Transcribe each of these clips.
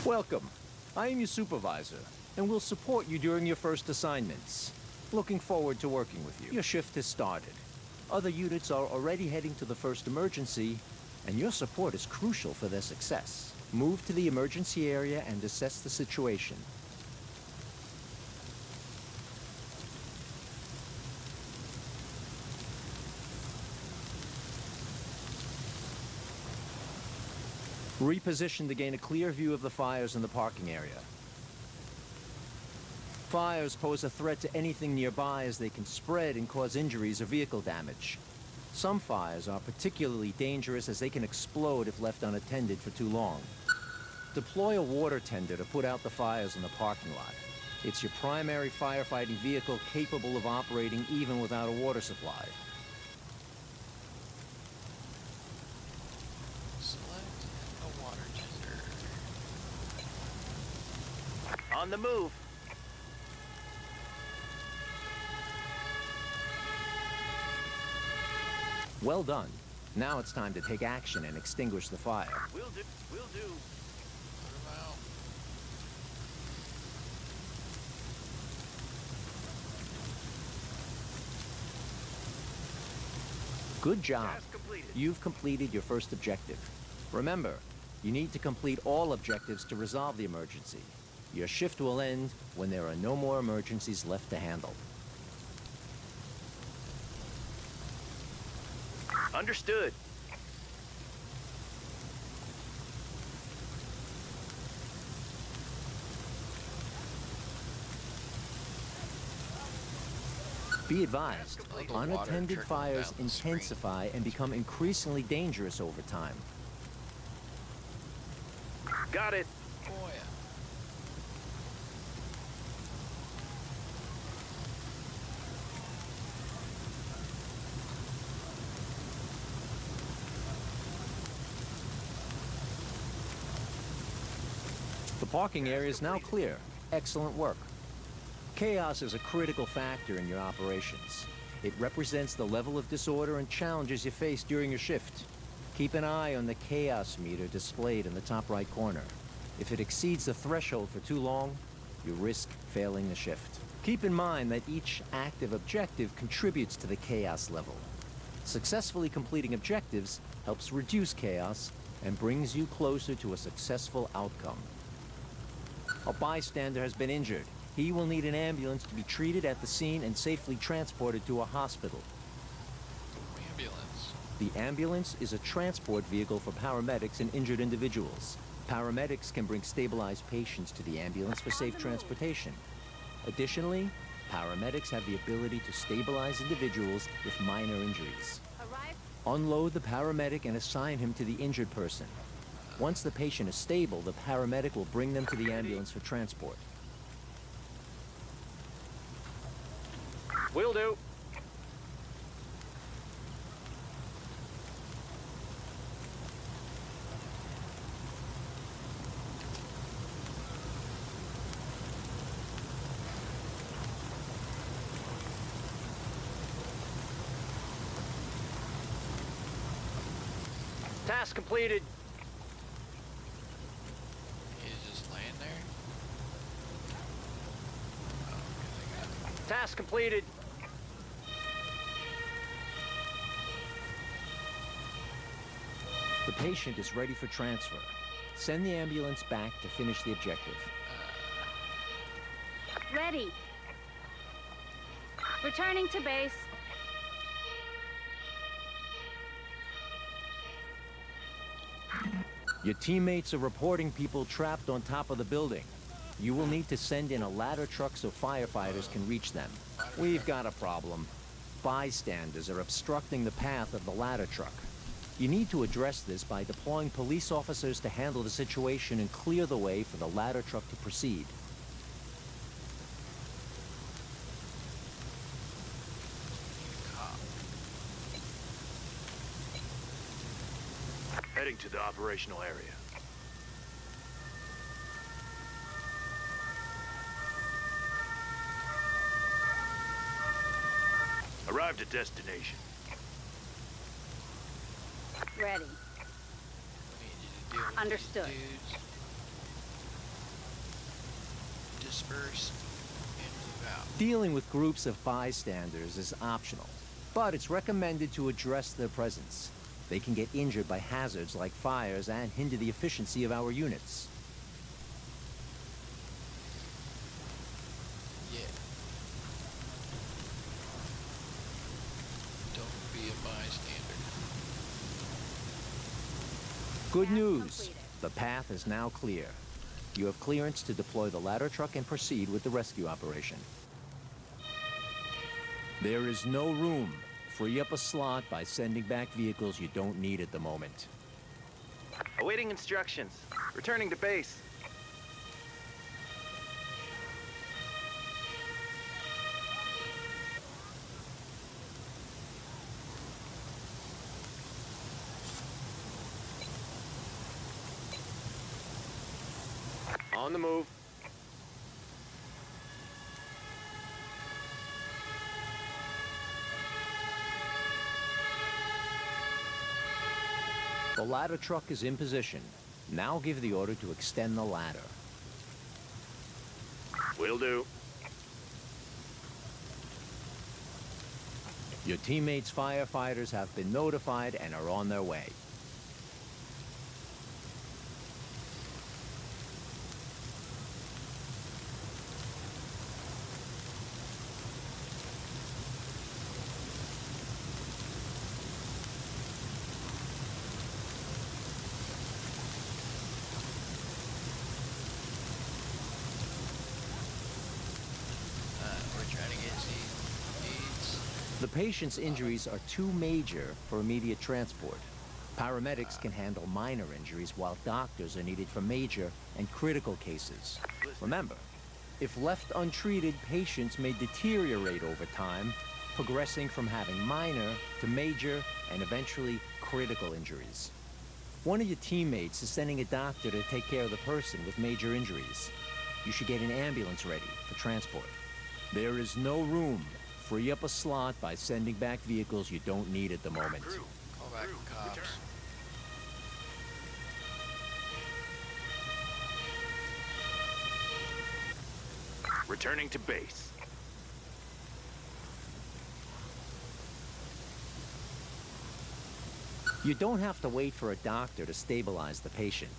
Welcome. I am your supervisor, and will support you during your first assignments. Looking forward to working with you. Your shift has started. Other units are already heading to the first emergency, and your support is crucial for their success. Move to the emergency area and assess the situation. Reposition to gain a clear view of the fires in the parking area. Fires pose a threat to anything nearby as they can spread and cause injuries or vehicle damage. Some fires are particularly dangerous as they can explode if left unattended for too long. Deploy a water tender to put out the fires in the parking lot. It's your primary firefighting vehicle capable of operating even without a water supply. Select a water tender. On the move. Well done. Now it's time to take action and extinguish the fire. Will do. Will do. Put 'em out. Good job. Task completed. You've completed your first objective. Remember, you need to complete all objectives to resolve the emergency. Your shift will end when there are no more emergencies left to handle. Understood. Be advised, Task complete. unattended Water fires trickling down the street. intensify and become increasingly dangerous over time. Got it. Oh yeah. The parking area is now clear. Excellent work. Chaos is a critical factor in your operations. It represents the level of disorder and challenges you face during your shift. Keep an eye on the chaos meter displayed in the top right corner. If it exceeds the threshold for too long, you risk failing the shift. Keep in mind that each active objective contributes to the chaos level. Successfully completing objectives helps reduce chaos and brings you closer to a successful outcome. A bystander has been injured. He will need an ambulance to be treated at the scene and safely transported to a hospital. Ambulance. The ambulance is a transport vehicle for paramedics and injured individuals. Paramedics can bring stabilized patients to the ambulance for safe transportation. Additionally, paramedics have the ability to stabilize individuals with minor injuries. Unload the paramedic and assign him to the injured person. Once the patient is stable, the paramedic will bring them to the ambulance for transport. Will do. Task completed. He's just laying there. Oh, 'cause I got Task completed. The patient is ready for transfer. Send the ambulance back to finish the objective. Ready. Returning to base. Your teammates are reporting people trapped on top of the building. You will need to send in a ladder truck so firefighters can reach them. We've got a problem. Bystanders are obstructing the path of the ladder truck. You need to address this by deploying police officers to handle the situation and clear the way for the ladder truck to proceed. Heading to the operational area. Arrived at destination. Ready. We need you to deal with Understood. these dudes. disperse and move out. Dealing with groups of bystanders is optional, but it's recommended to address their presence. They can get injured by hazards like fires and hinder the efficiency of our units. Yeah. Don't be a bystander. Good Task news. completed. The path is now clear. You have clearance to deploy the ladder truck and proceed with the rescue operation. There is no room. Free up a slot by sending back vehicles you don't need at the moment. Awaiting instructions. Returning to base. On the move. The ladder truck is in position. Now give the order to extend the ladder. Will do. Your teammates' firefighters have been notified and are on their way. We're trying to get aids. The patient's injuries are too major for immediate transport. Paramedics can handle minor injuries while doctors are needed for major and critical cases. Remember, if left untreated, patients may deteriorate over time, progressing from having minor to major and eventually critical injuries. One of your teammates is sending a doctor to take care of the person with major injuries. You should get an ambulance ready for transport. There is no room. Free up a slot by sending back vehicles you don't need at the moment. Crew. Call back the cops. Return. Returning to base. You don't have to wait for a doctor to stabilize the patient.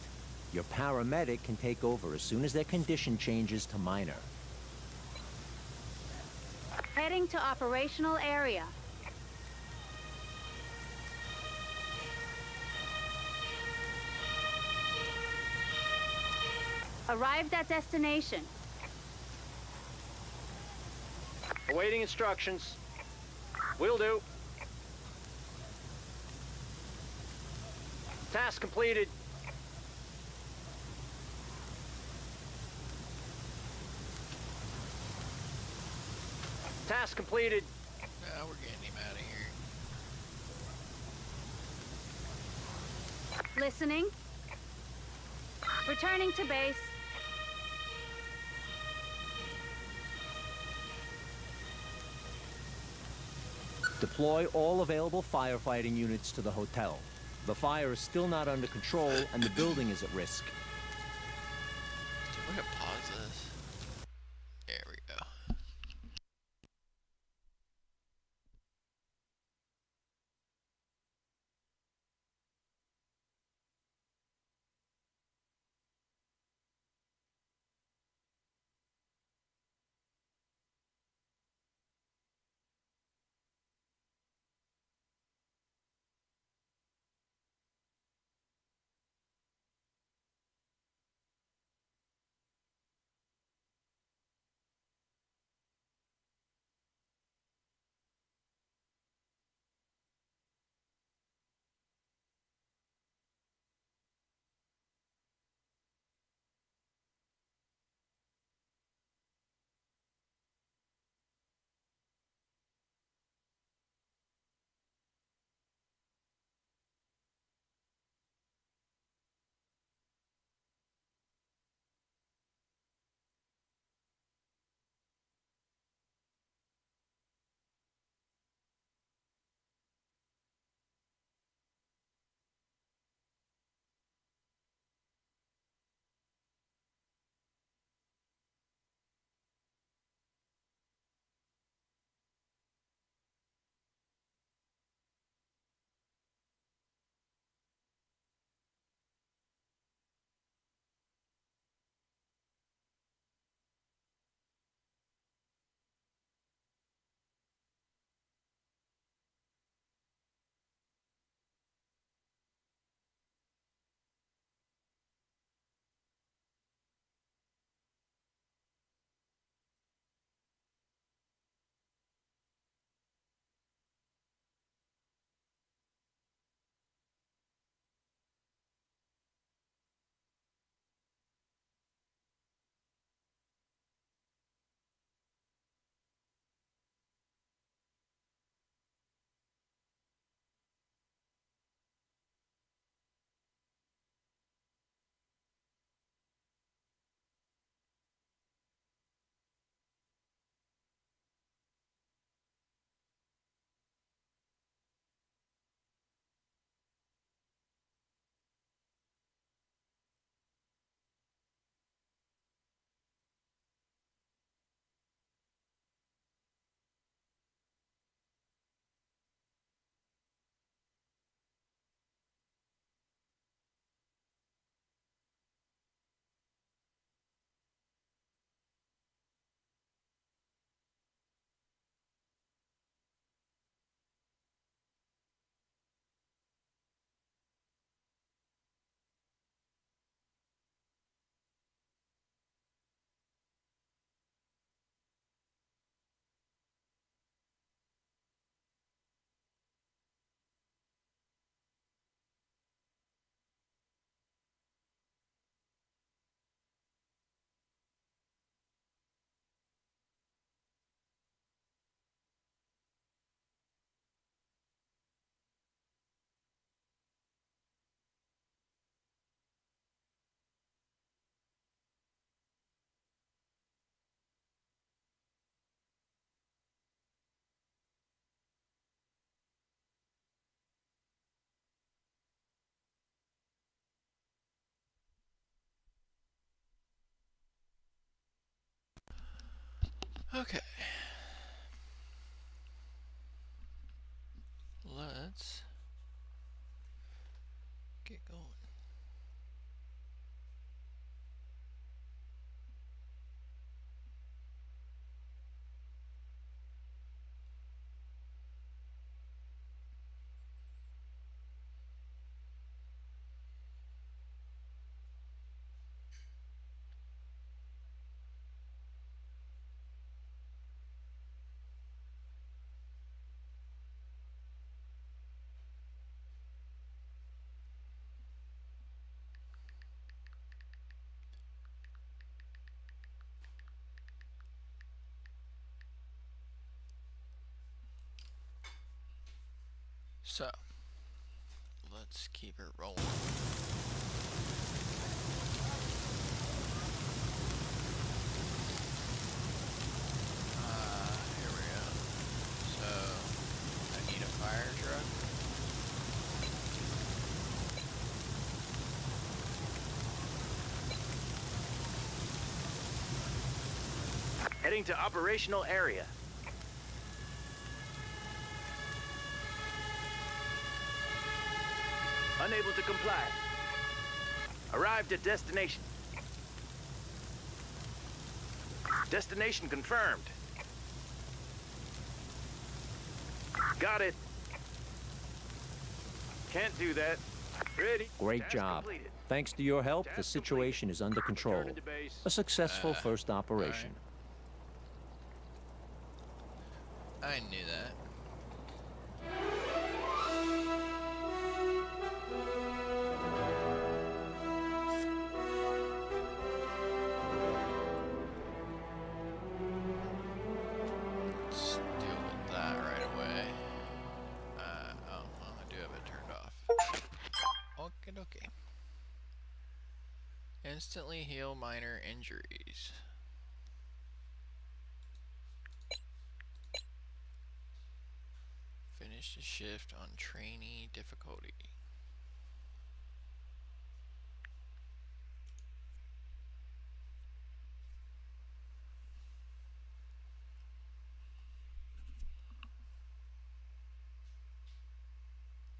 Your paramedic can take over as soon as their condition changes to minor. Heading to operational area. Arrived at destination. Awaiting instructions. Will do. Task completed. Task completed. Now we're getting him out of here. Listening. Returning to base. Deploy all available firefighting units to the hotel. The fire is still not under control and the building is at risk. So we're gonna pause this. There we go. Okay. Let's get going. So, let's keep it rolling. Here we go. So, I need a fire truck. Heading to operational area. Unable to comply. Arrived at destination. Destination confirmed. Got it. Can't do that. Ready. Great Task job. completed. Thanks to your help, the Task situation is under control. Returning to base. A successful first operation. I knew that. Let's deal with that right away. Oh, well, I do have it turned off. Okay, okay. Instantly heal minor injuries. Finish the shift on trainee difficulty.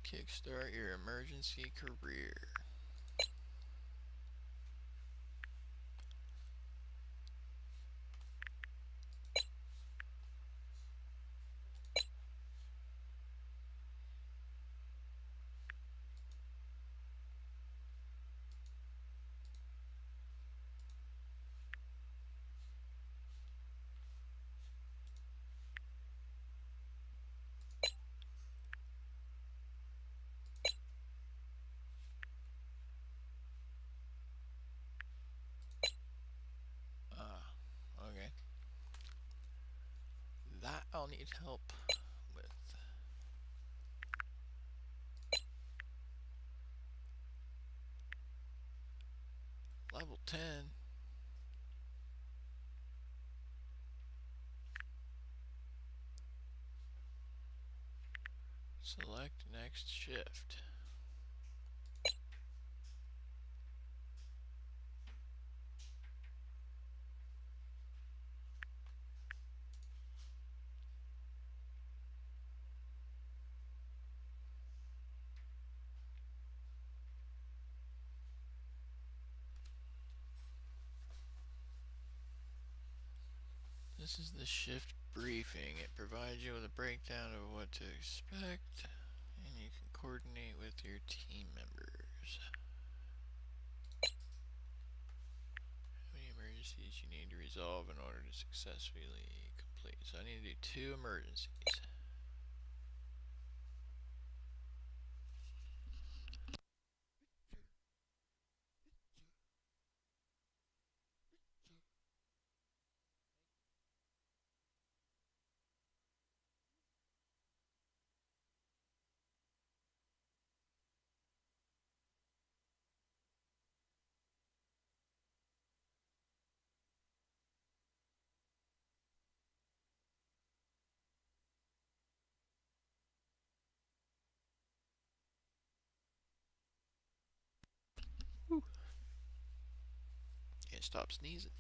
Kickstart your emergency career. Okay. That I'll need help with. Level 10. Select next shift. This is the shift briefing. It provides you with a breakdown of what to expect, and you can coordinate with your team members. How many emergencies you need to resolve in order to successfully complete. So I need to do 2 emergencies. Can't stop sneezing.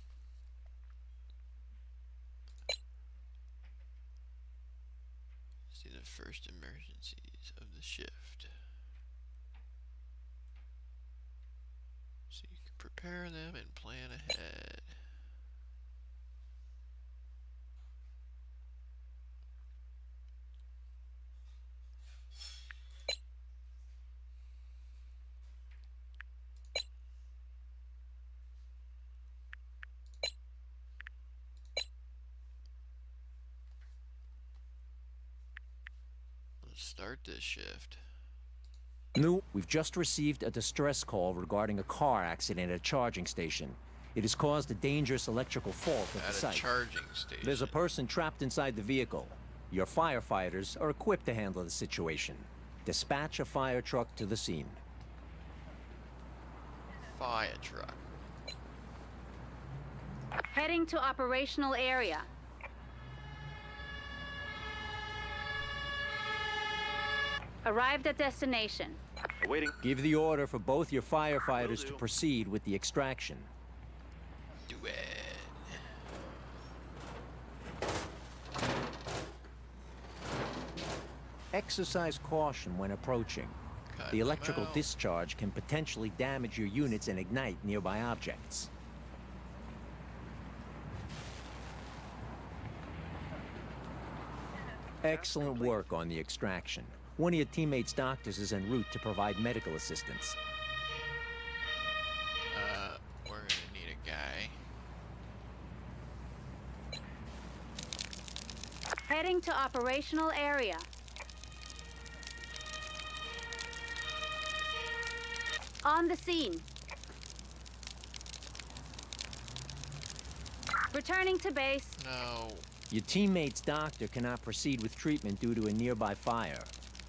See the first emergencies of the shift. So you can prepare them and plan ahead. Let's start this shift. New, we've just received a distress call regarding a car accident at a charging station. It has caused a dangerous electrical fault at the At a site. charging station. There's a person trapped inside the vehicle. Your firefighters are equipped to handle the situation. Dispatch a fire truck to the scene. Fire truck. Heading to operational area. Arrived at destination. Awaiting. Give the order for both your firefighters to proceed with the extraction. Do it. Exercise caution when approaching. Cut The them electrical out. discharge can potentially damage your units and ignite nearby objects. Excellent work on the extraction. One of your teammates' doctors is en route to provide medical assistance. We're gonna need a guy. Heading to operational area. On the scene. Returning to base. No. Your teammate's doctor cannot proceed with treatment due to a nearby fire.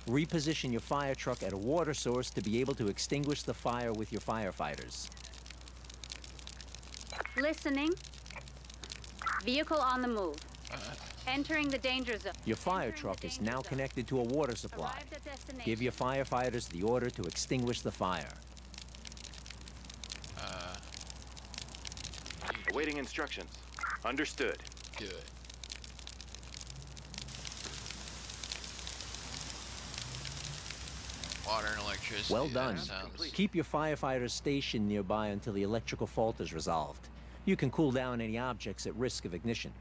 Reposition your fire truck at a water source to be able to extinguish the fire with your firefighters. Listening. Vehicle on the move. Entering the danger zone. Your fire Entering the truck is danger now zone. connected to a water supply. Arrived at destination. Give your firefighters the order to extinguish the fire. Awaiting instructions. Understood. Do it. Water and electricity. Well that done. sounds- Keep your firefighters stationed nearby until the electrical fault is resolved. You can cool down any objects at risk of ignition.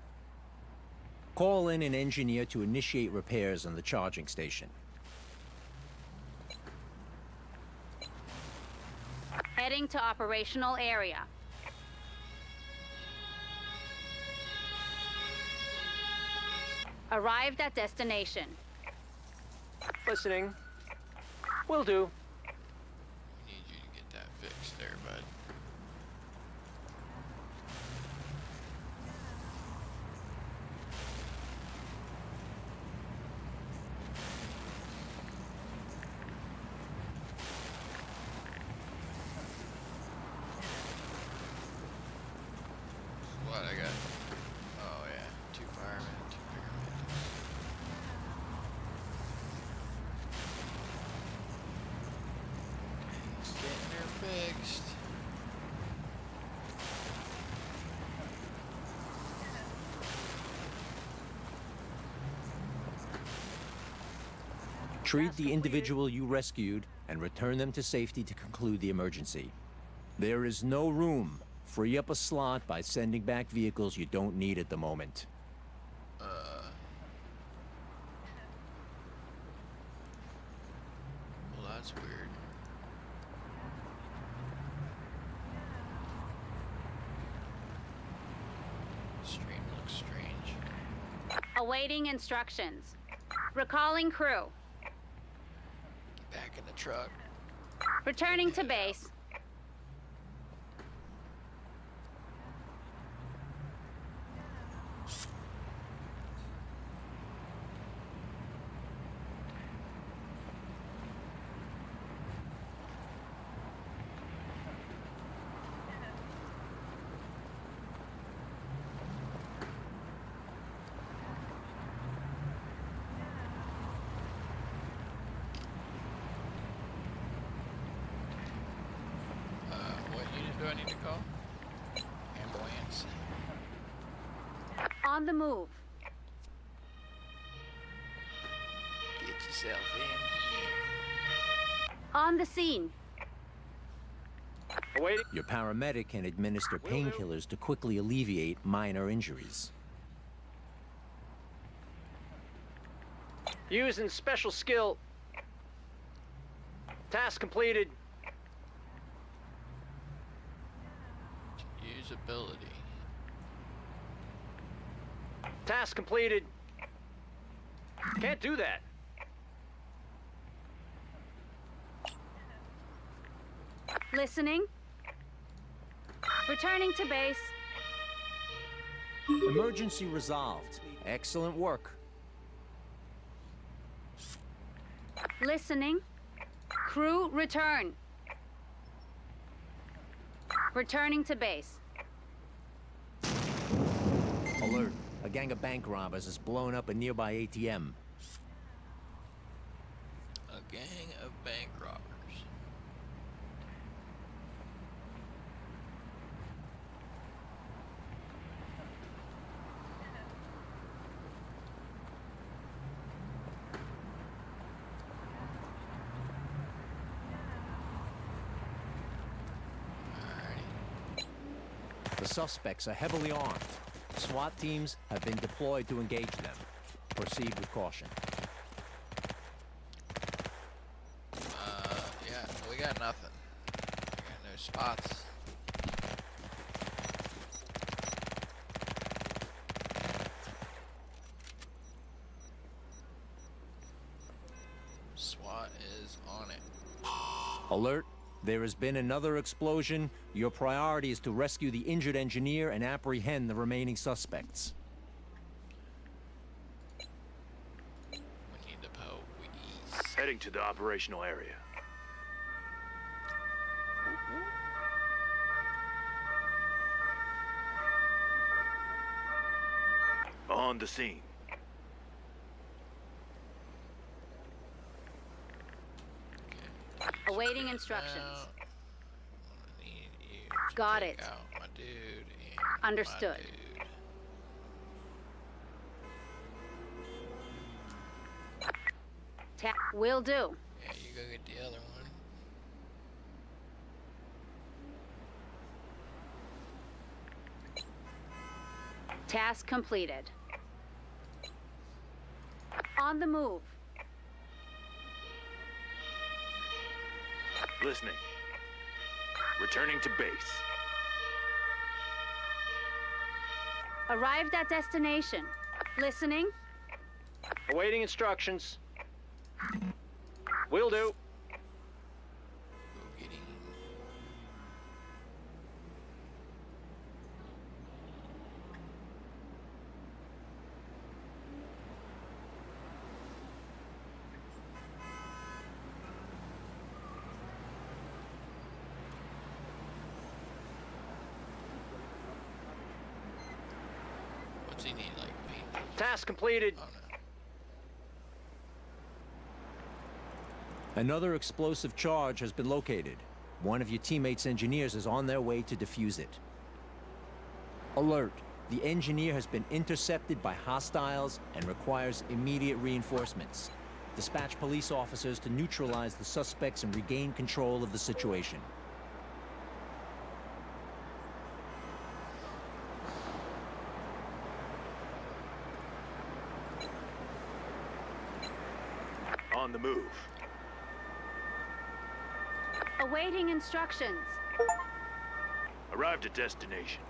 Call in an engineer to initiate repairs on the charging station. Heading to operational area. Arrived at destination. Listening. Will do. We need you to get that fixed there, bud. What I got? Oh yeah, 2 firemen, 2 paramedics. Getting her fixed. Treat the individual you rescued and return them to safety to conclude the emergency. There is no room. Free up a slot by sending back vehicles you don't need at the moment. Well, that's weird. Stream looks strange. Awaiting instructions. Recalling crew. Back in the truck. Returning to base. What unit do I need to call? Ambulance. On the move. myself in here. On the scene. Awaiting. Your paramedic can administer Will do. painkillers to quickly alleviate minor injuries. Using special skill. Task completed. Usability. Task completed. Can't do that. Listening. Returning to base. Emergency resolved. Excellent work. Listening. Crew return. Returning to base. Alert. A gang of bank robbers has blown up a nearby ATM. A gang of bank robbers. The suspects are heavily armed. SWAT teams have been deployed to engage them. Proceed with caution. Yeah, we got nothing. We got no spots. SWAT is on it. Alert. There has been another explosion. Your priority is to rescue the injured engineer and apprehend the remaining suspects. We need the police. Heading to the operational area. On the scene. Awaiting instructions. Now, I need you to Got take it. out my dude and Understood. my dude. Will do. Yeah, you go get the other one. Task completed. On the move. Listening. Returning to base. Arrived at destination. Listening. Awaiting instructions. Will do. Go get him. What's he need, like paint? Task completed. Oh no. Another explosive charge has been located. One of your teammates' engineers is on their way to defuse it. Alert. The engineer has been intercepted by hostiles and requires immediate reinforcements. Dispatch police officers to neutralize the suspects and regain control of the situation. On the move. Awaiting instructions. Arrived at destination.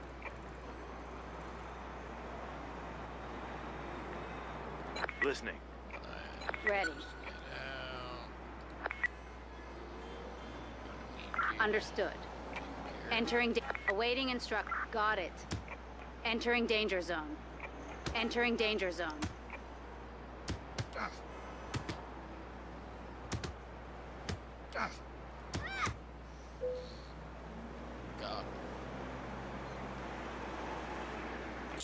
Listening. Ready. Get out. Understood. Entering. Awaiting instruct. Got it. Entering danger zone. Entering danger zone. Got him.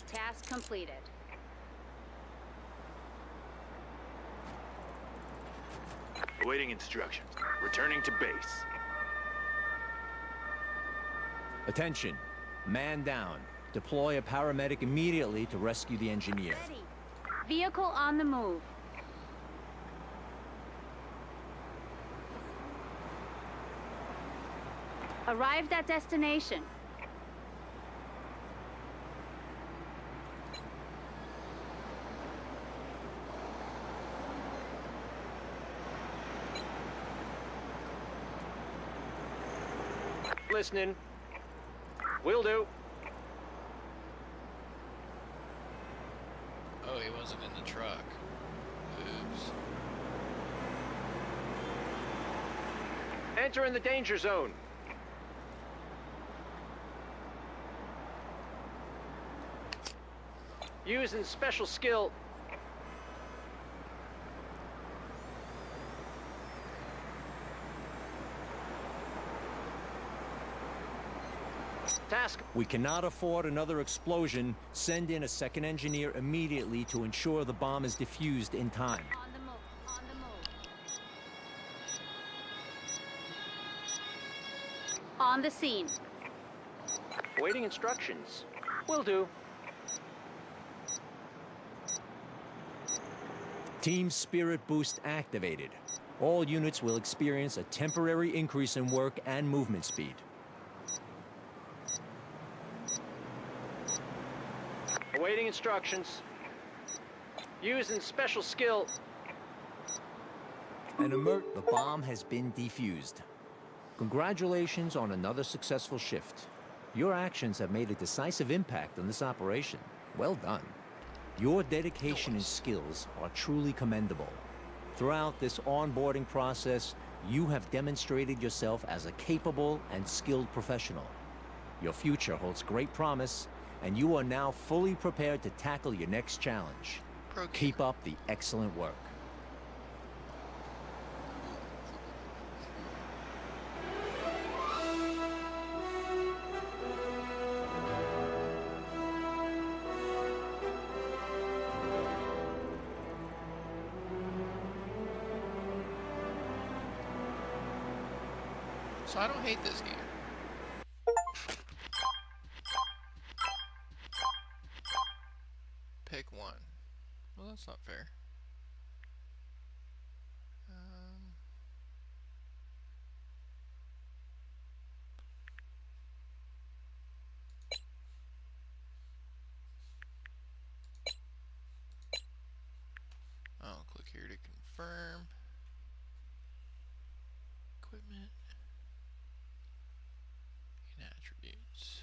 Task completed. Awaiting instructions. Returning to base. Attention. Man down. Deploy a paramedic immediately to rescue the engineer. Ready. Vehicle on the move. Arrived at destination. Listening. Will do. Oh, he wasn't in the truck. Oops. Entering the danger zone. Using special skill. Task. We cannot afford another explosion. Send in a second engineer immediately to ensure the bomb is defused in time. On the move. On the move. On the scene. Waiting instructions. Will do. Team Spirit Boost activated. All units will experience a temporary increase in work and movement speed. Awaiting instructions. Using special skill. And alert, the bomb has been defused. Congratulations on another successful shift. Your actions have made a decisive impact on this operation. Well done. Your dedication and skills are truly commendable. Throughout this onboarding process, you have demonstrated yourself as a capable and skilled professional. Your future holds great promise, and you are now fully prepared to tackle your next challenge. Keep up the excellent work. So I don't hate this game. Pick one. Well, that's not fair. I'll click here to confirm. Equipment and attributes.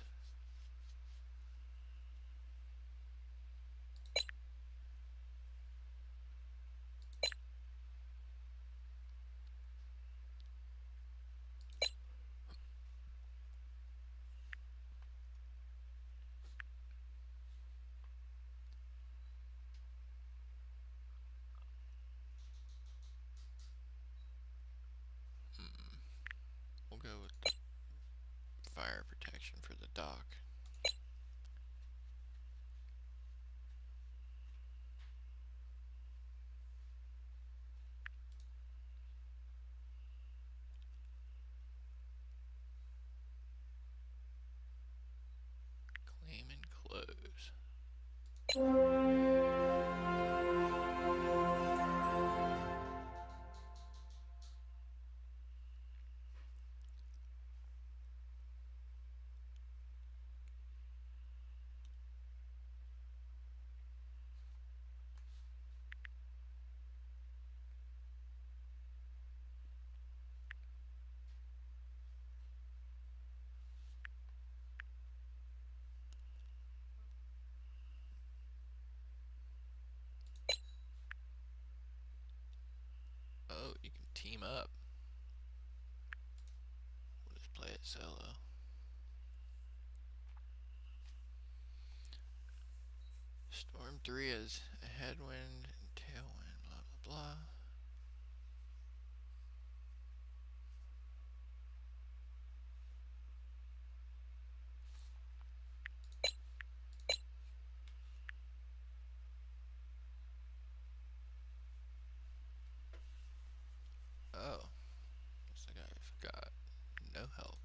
We'll go with fire protection for the dock. Claim and close. Oh, you can team up. We'll just play it solo. Storm 3 is a headwind and tailwind, blah blah blah. Oh, looks like I forgot. No help.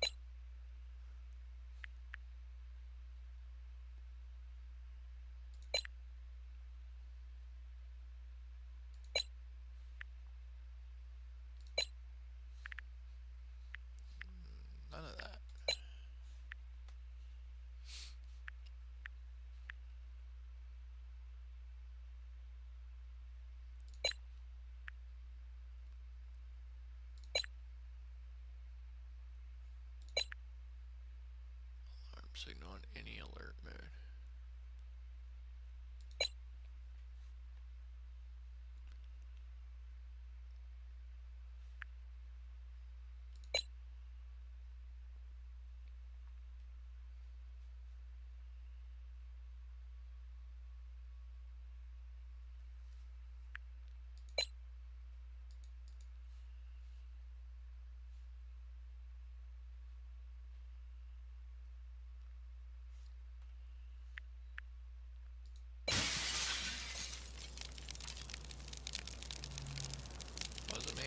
signal on any alert mode. Wasn't me.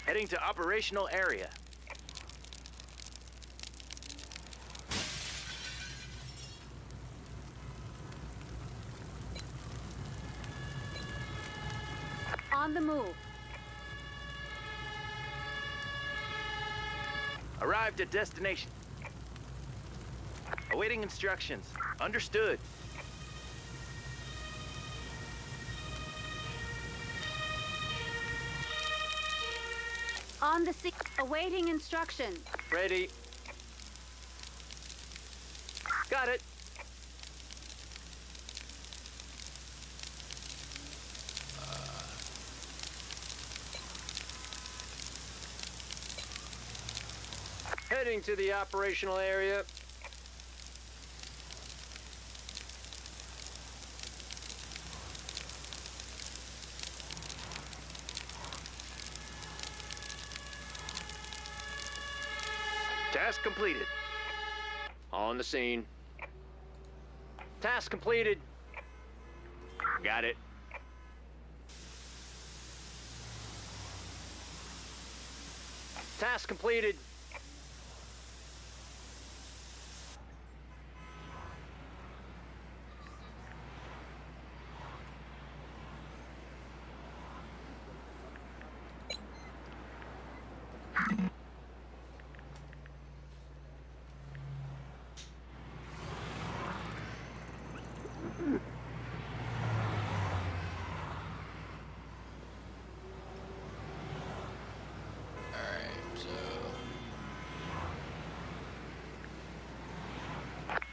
Heading to operational area. On the move. Arrived at destination. Awaiting instructions. Understood. On the scene. Awaiting instructions. Ready. Got it. Heading to the operational area. Task completed. On the scene. Task completed. Got it. Task completed.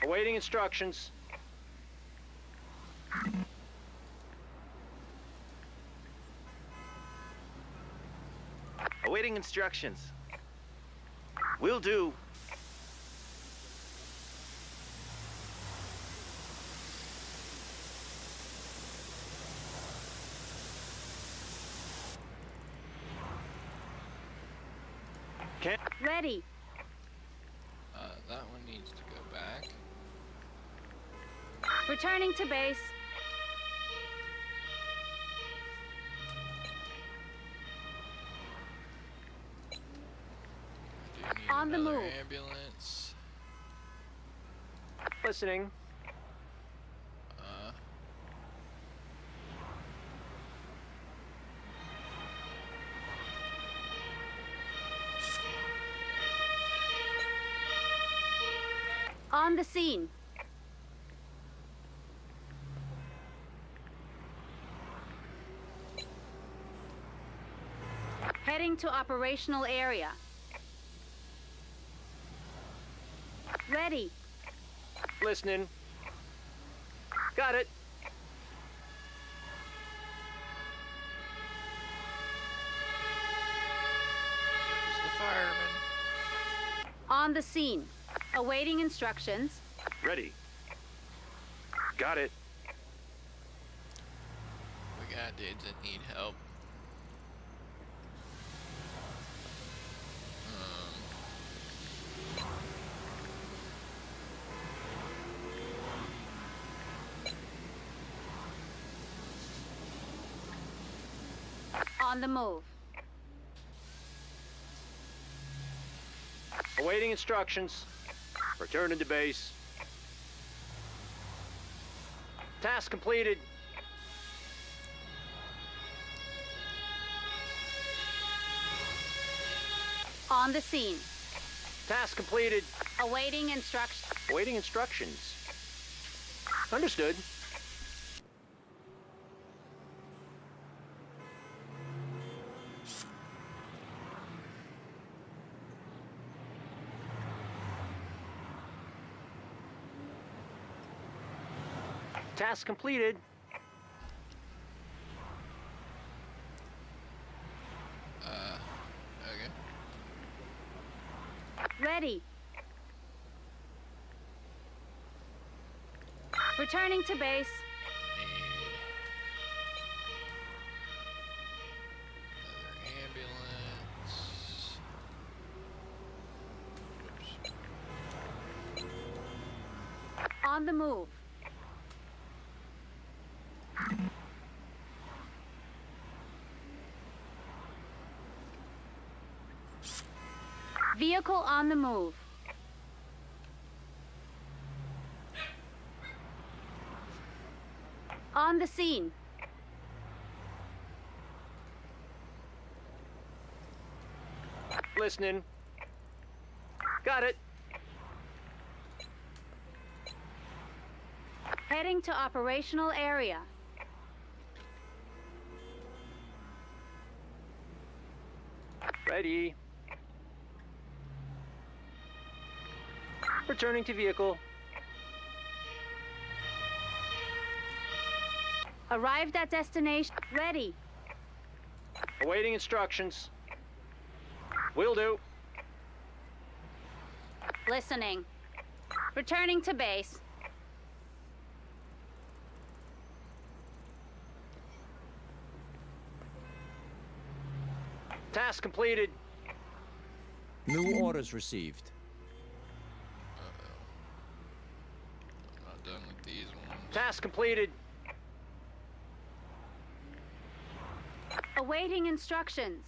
Awaiting instructions. Awaiting instructions. Will do. Can't. Ready. That one needs to go back. Returning to base. I do need On the another move. ambulance. Listening. On the scene. Heading to operational area. Ready. Listening. Got it. There's the fireman. On the scene. Awaiting instructions. Ready. Got it. We got dudes that need help. On the move. Awaiting instructions. Returning to base. Task completed. On the scene. Task completed. Awaiting instructions. Awaiting instructions. Task completed. Okay. Ready. Returning to base. Need another ambulance. Oops. On the move. Vehicle on the move. On the scene. Listening. Got it. Heading to operational area. Ready. Returning to vehicle. Arrived at destination. Ready. Awaiting instructions. Will do. Listening. Returning to base. Task completed. New orders received. I'm not done with these ones. Task completed. Awaiting instructions.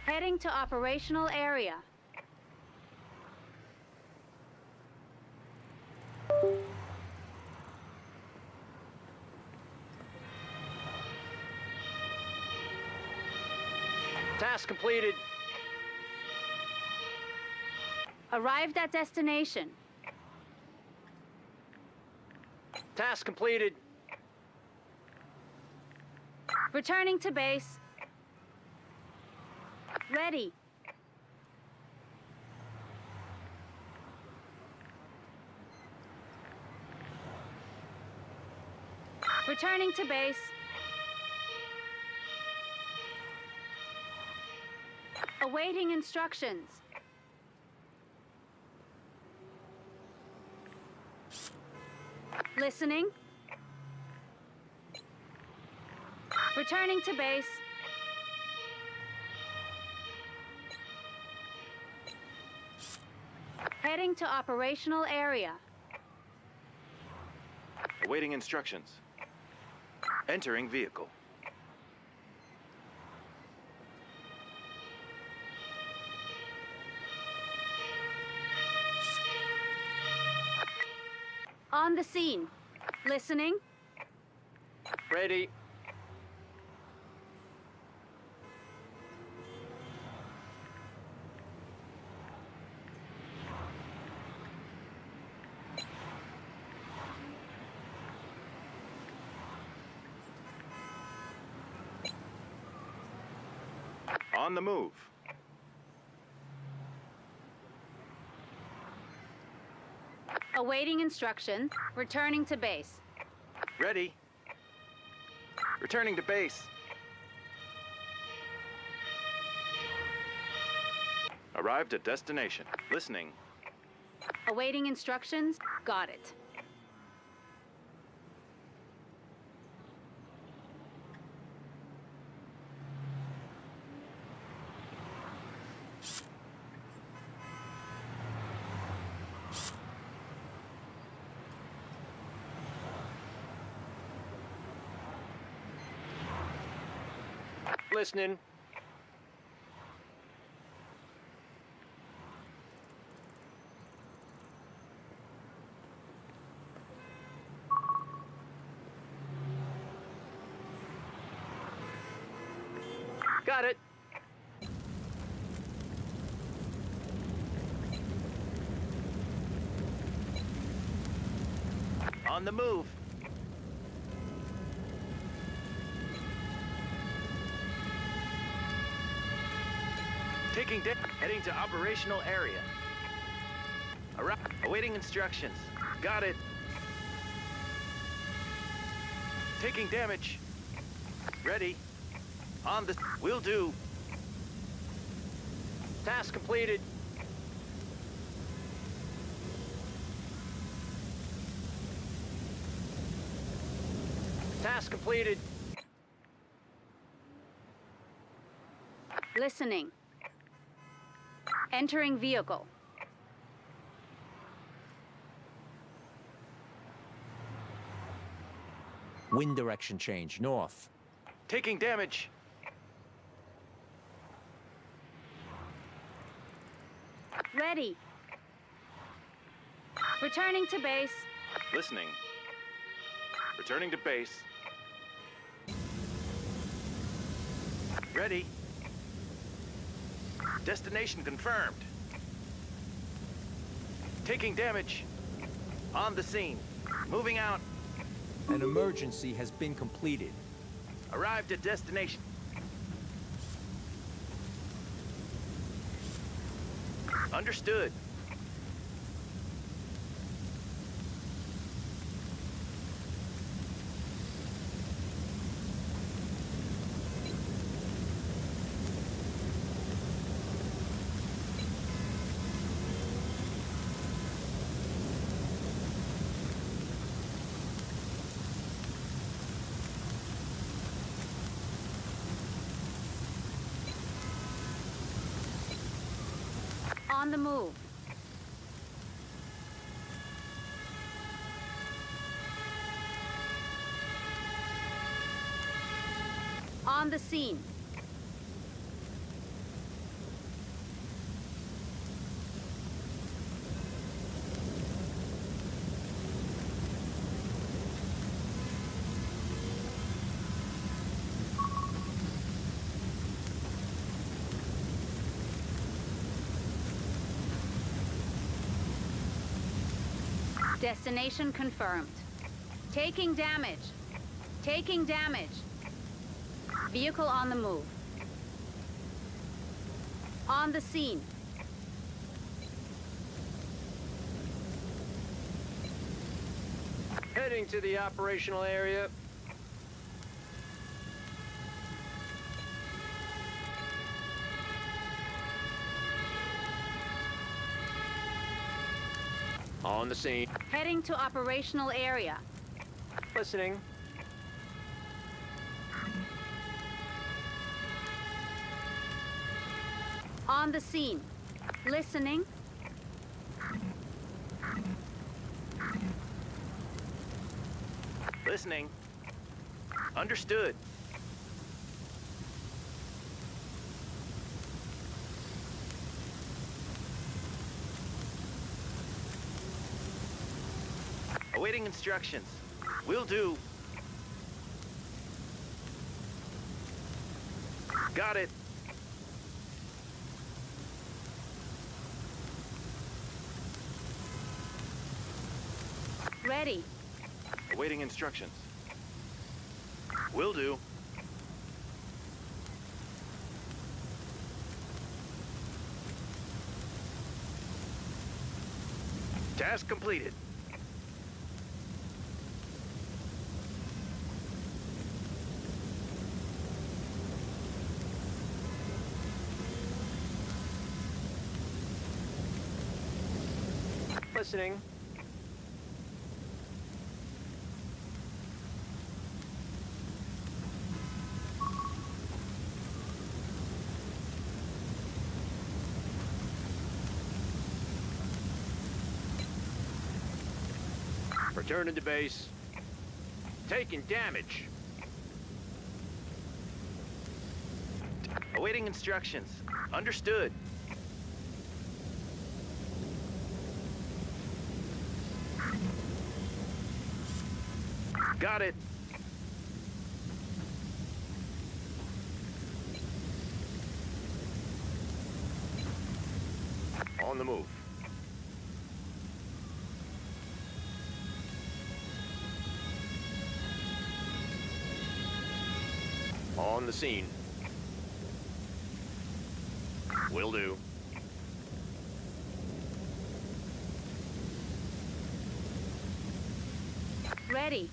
Heading to operational area. Task completed. Arrived at destination. Task completed. Returning to base. Ready. Returning to base. Awaiting instructions. Listening. Returning to base. Heading to operational area. Awaiting instructions. Entering vehicle. On the scene. Listening. Ready. On the move. Awaiting instruction. Returning to base. Ready. Returning to base. Arrived at destination. Listening. Awaiting instructions. Got it. Listening. Got it. On the move. Heading to operational area. Awaiting instructions. Got it. Taking damage. Ready. On the... Will do. Task completed. Task completed. Listening. Entering vehicle. Wind direction change, north. Taking damage. Ready. Returning to base. Listening. Returning to base. Ready. Destination confirmed. Taking damage. On the scene. Moving out. An emergency has been completed. Arrived at destination. Understood. On the move. On the scene. Destination confirmed. Taking damage. Taking damage. Vehicle on the move. On the scene. Heading to the operational area. On the scene. Heading to operational area. Listening. On the scene. Listening. Listening. Understood. Awaiting instructions. Will do. Got it. Ready. Awaiting instructions. Will do. Task completed. Listening. Returning to base. Taking damage. Awaiting instructions. Understood. Got it. On the move. On the scene. Will do. Ready.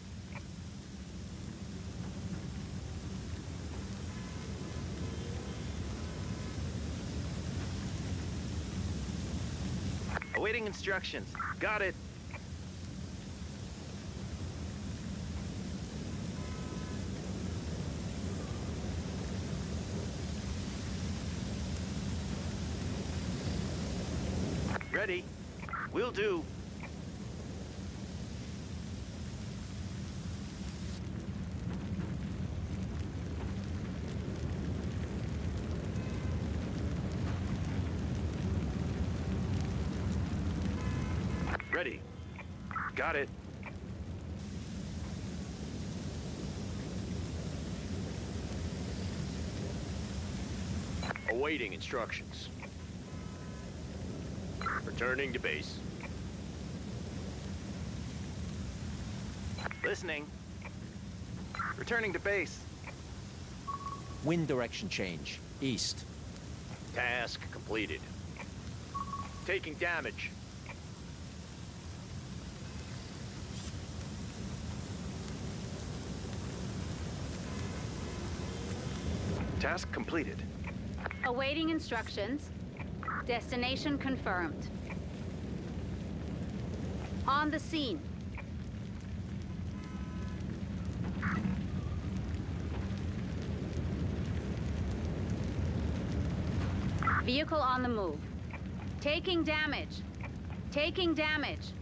Awaiting instructions. Got it. Ready. Will do. Ready. Got it. Awaiting instructions. Returning to base. Listening. Returning to base. Wind direction change. East. Task completed. Taking damage. Task completed. Awaiting instructions. Destination confirmed. On the scene. Vehicle on the move. Taking damage. Taking damage.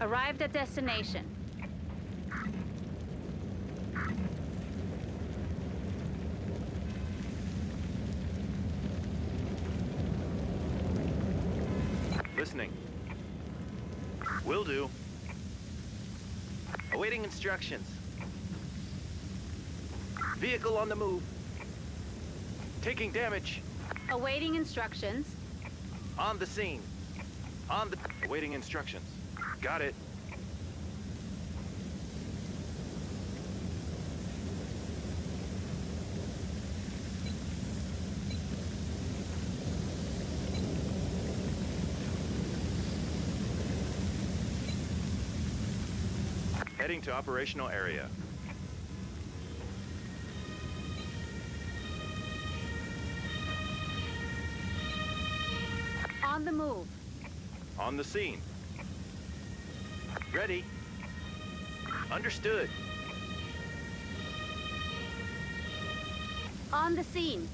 Arrived at destination. Listening. Will do. Awaiting instructions. Vehicle on the move. Taking damage. Awaiting instructions. On the scene. On the... Awaiting instructions. Got it. Heading to operational area. On the move. On the scene. Ready. Understood. On the scene.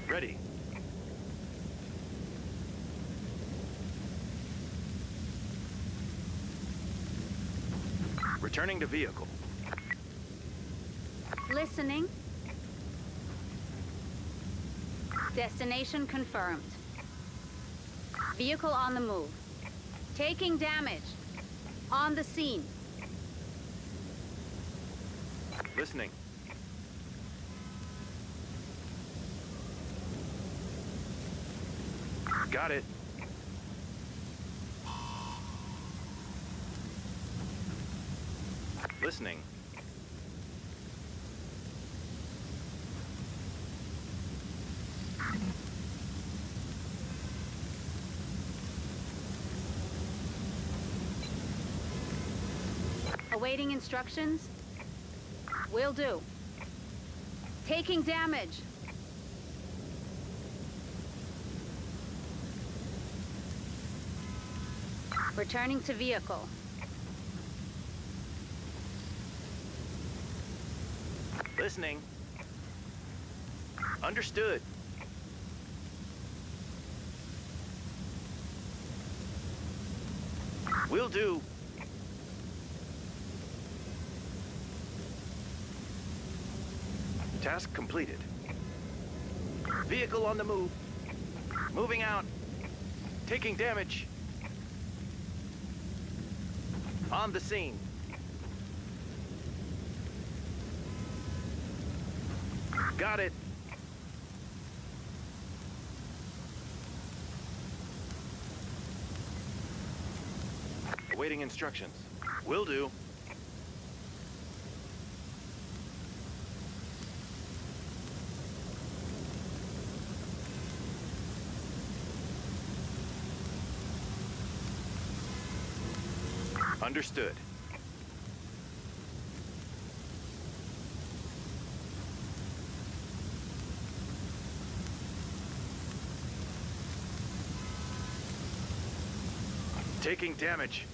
Ready. Returning to vehicle. Listening. Destination confirmed. Vehicle on the move. Taking damage. On the scene. Listening. Got it. Listening. Awaiting instructions. Will do. Taking damage. Returning to vehicle. Listening. Understood. Will do. Task completed. Vehicle on the move. Moving out. Taking damage. On the scene. Got it. Awaiting instructions. Will do. Understood. Taking damage.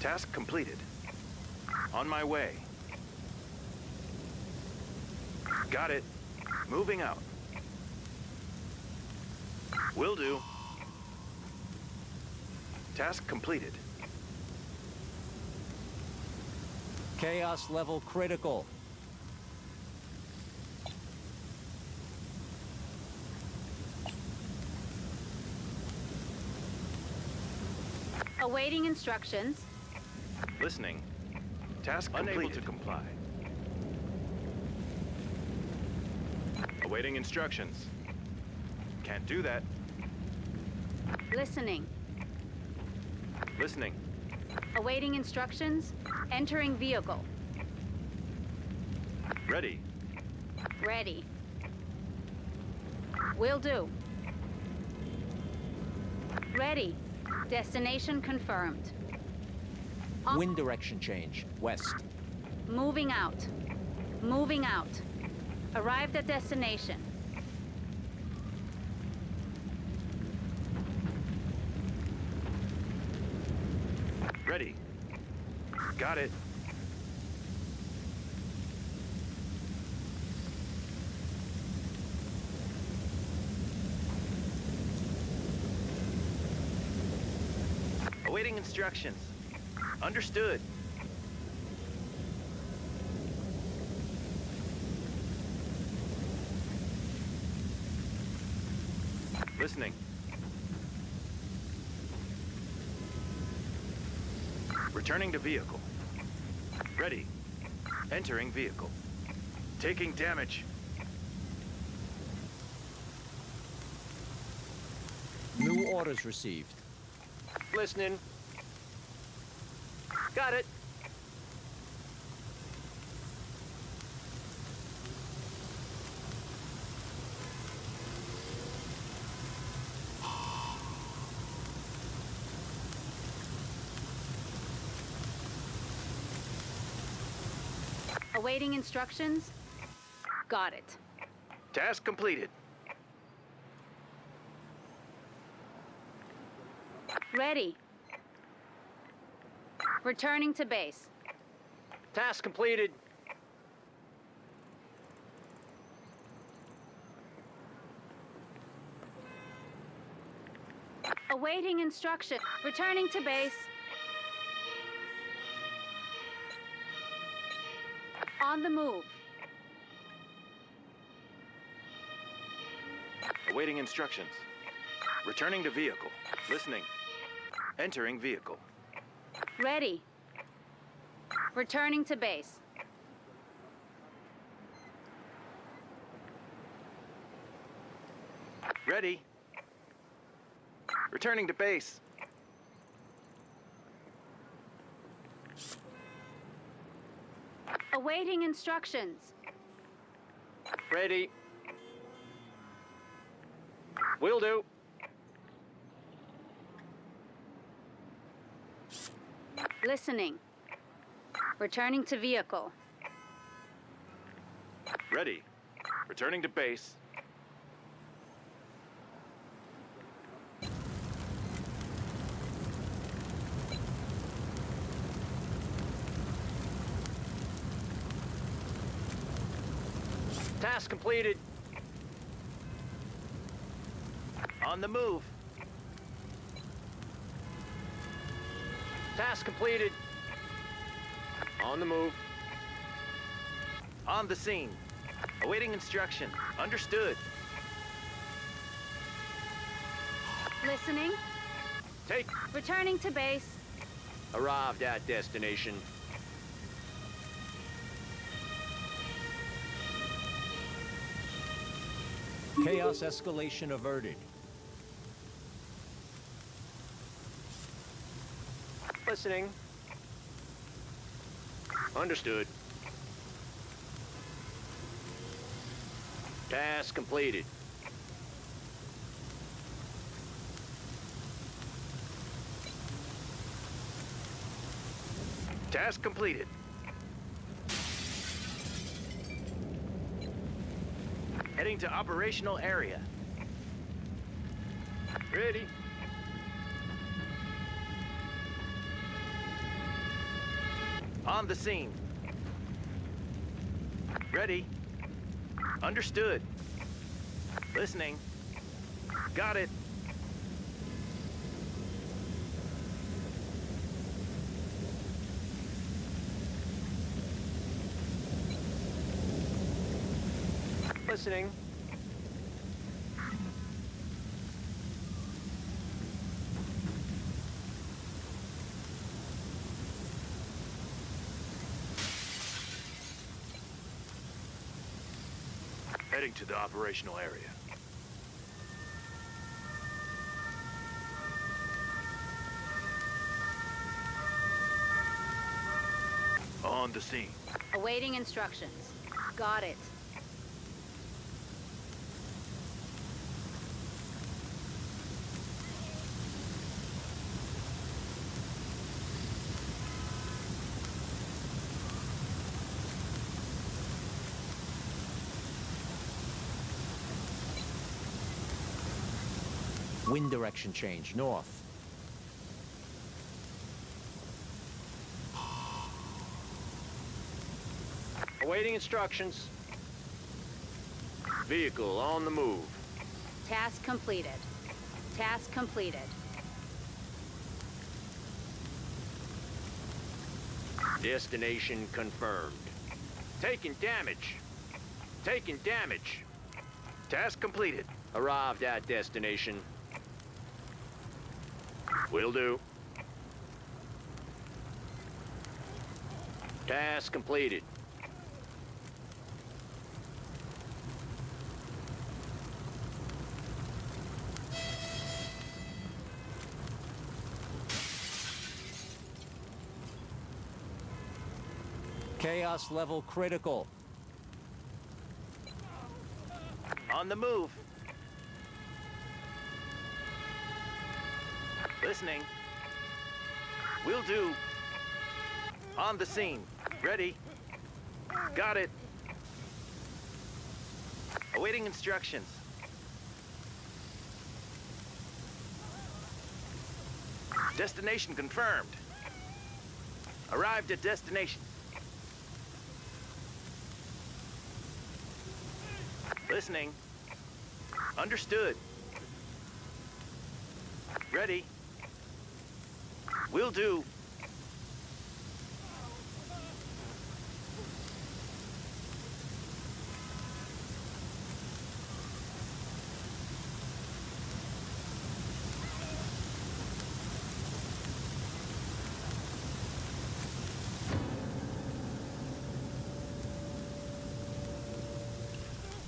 Task completed. On my way. Got it. Moving out. Will do. Task completed. Chaos level critical. Awaiting instructions. Listening. Task completed. Unable to comply. Awaiting instructions. Can't do that. Listening. Listening. Awaiting instructions. Entering vehicle. Ready. Ready. Will do. Ready. Destination confirmed. Wind direction change. West. Moving out. Moving out. Arrived at destination. Ready. Got it. Awaiting instructions. Understood. Listening. Returning to vehicle. Ready. Entering vehicle. Taking damage. New orders received. Listening. Got it. Awaiting instructions. Got it. Task completed. Ready. Returning to base. Task completed. Awaiting instruction. Returning to base. On the move. Awaiting instructions. Returning to vehicle. Listening. Entering vehicle. Ready. Returning to base. Ready. Returning to base. Awaiting instructions. Ready. Will do. Listening. Returning to vehicle. Ready. Returning to base. Task completed. On the move. Task completed. On the move. On the scene. Awaiting instruction. Understood. Listening. Take. Returning to base. Arrived at destination. Chaos escalation averted. Listening. Understood. Task completed. Task completed. Heading to operational area. Ready. On the scene. Ready. Understood. Listening. Got it. Listening. Heading to the operational area. On the scene. Awaiting instructions. Got it. Wind direction change, north. Awaiting instructions. Vehicle on the move. Task completed. Task completed. Destination confirmed. Taking damage. Taking damage. Task completed. Arrived at destination. Will do. Task completed. Chaos level critical. On the move. Listening. Will do. On the scene. Ready. Got it. Awaiting instructions. Destination confirmed. Arrived at destination. Listening. Understood. Ready. Will do.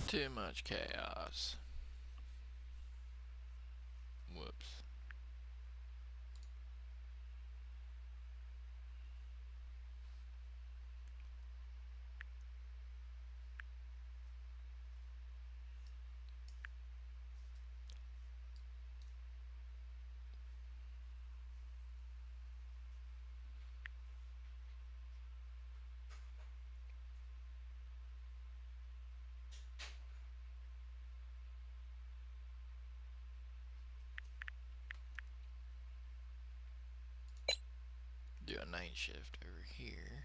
Too much chaos. Whoops. Do a night shift over here.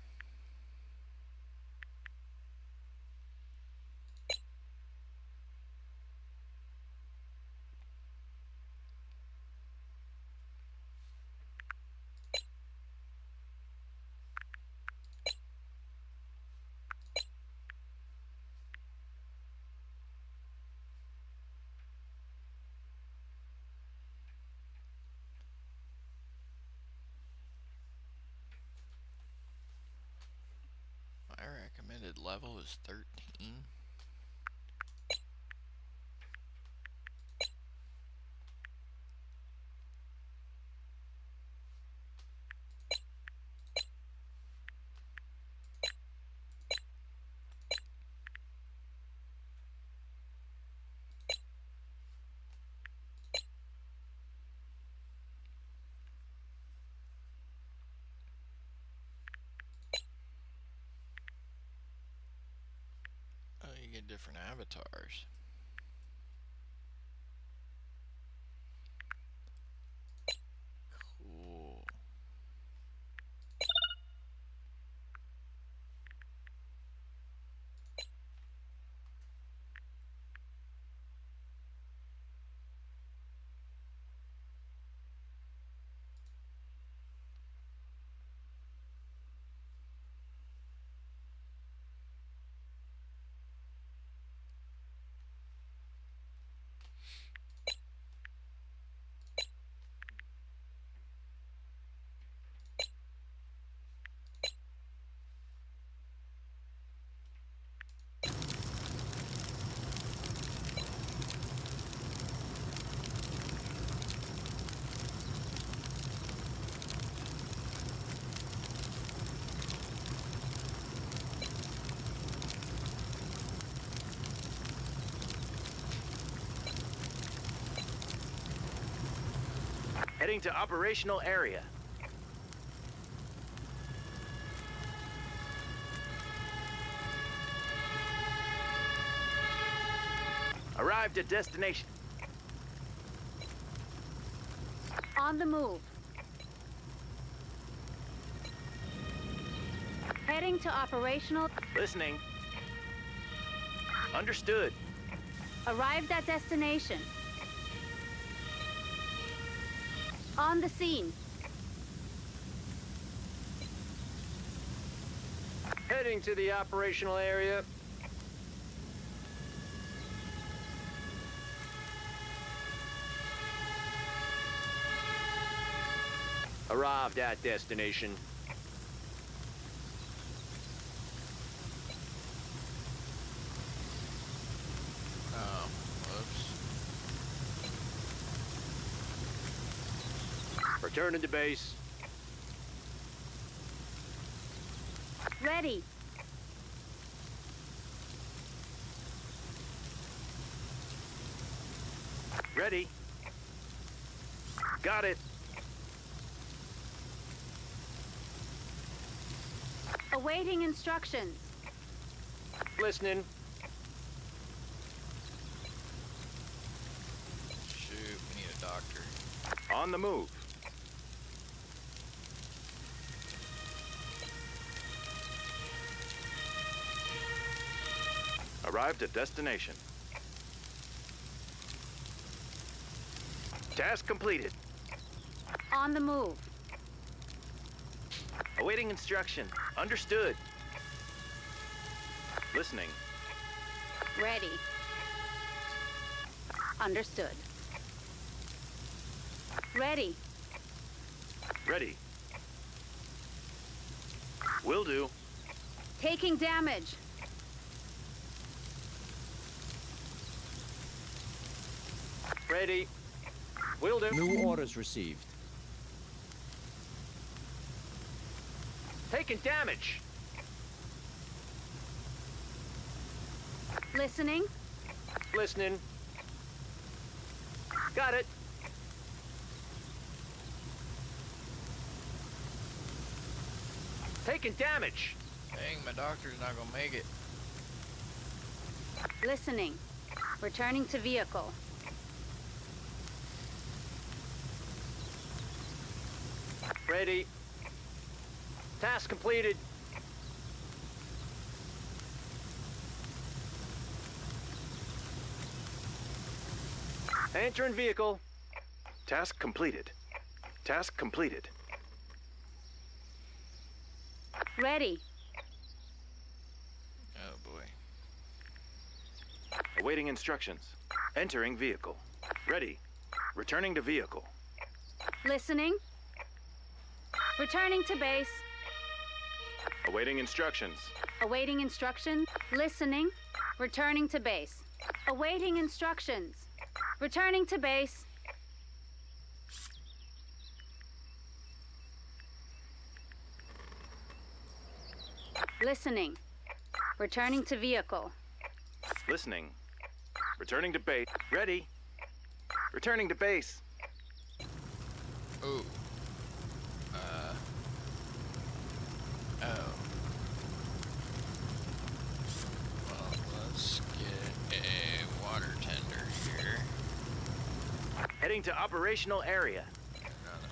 My recommended level is 13. different avatars. Cool. Heading to operational area. Arrived at destination. On the move. Heading to operational. Listening. Understood. Arrived at destination. On the scene. Heading to the operational area. Arrived at destination. Oh, whoops. Returning to base. Ready. Ready. Got it. Awaiting instructions. Listening. Shoot, we need a doctor. On the move. Arrived at destination. Task completed. On the move. Awaiting instruction. Understood. Listening. Ready. Understood. Ready. Ready. Will do. Taking damage. Ready. Will do. New orders received. Taking damage. Listening. Listening. Got it. Taking damage. Dang, my doctor's not gonna make it. Listening. Returning to vehicle. Ready. Task completed. Entering vehicle. Task completed. Task completed. Ready. Oh boy. Awaiting instructions. Entering vehicle. Ready. Returning to vehicle. Listening. Returning to base. Awaiting instructions. Awaiting instructions. Listening. Returning to base. Awaiting instructions. Returning to base. Listening. Returning to vehicle. Listening. Returning to base. Ready. Returning to base. Ooh. Oh. Well, let's get Heading to operational area. Another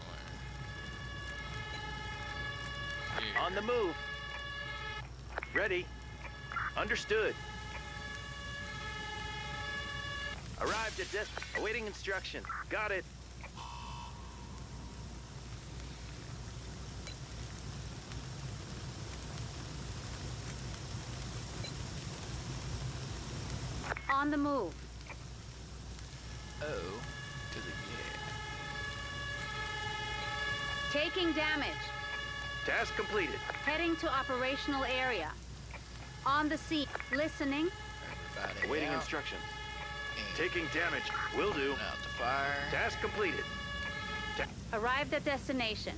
one. On the move. Ready. Understood. Arrived at awaiting instruction. Got it. On the move. Oh, to the yeah. Taking damage. Task completed. Heading to operational area. On the scene. Listening. Everybody Awaiting out. instructions. And Taking damage. Will do. out the fire. Task completed. Arrived at destination.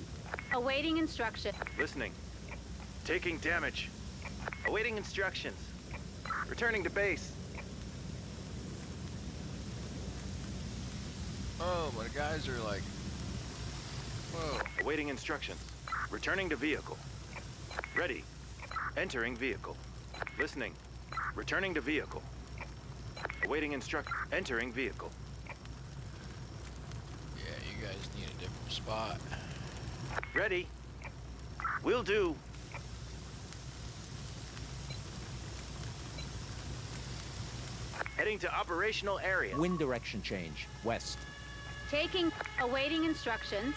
Awaiting instruction. Listening. Taking damage. Awaiting instructions. Returning to base. Oh, my guys are like... Whoa. Awaiting instructions. Returning to vehicle. Ready. Entering vehicle. Listening. Returning to vehicle. Awaiting entering vehicle. Yeah, you guys need a different spot. Ready. Will do. Heading to operational area. Wind direction change. West. Awaiting instructions.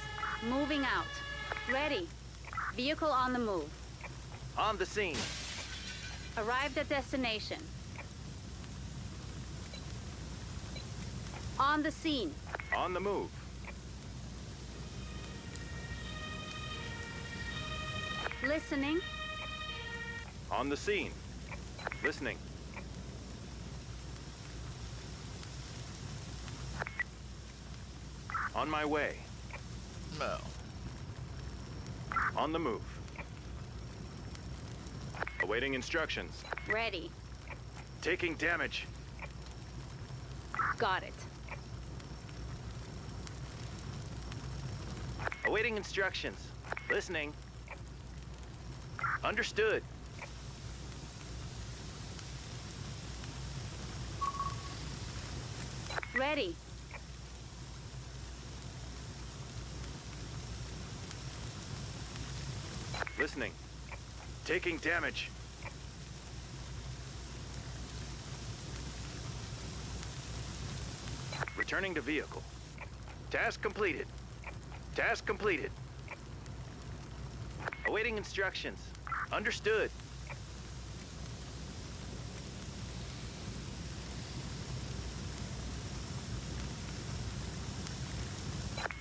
Moving out. Ready. Vehicle on the move. On the scene. Arrived at destination. On the scene. On the move. Listening. On the scene. Listening. On my way. No. On the move. Awaiting instructions. Ready. Taking damage. Got it. Awaiting instructions. Listening. Understood. Ready. Listening. Taking damage. Returning to vehicle. Task completed. Task completed. Awaiting instructions. Understood.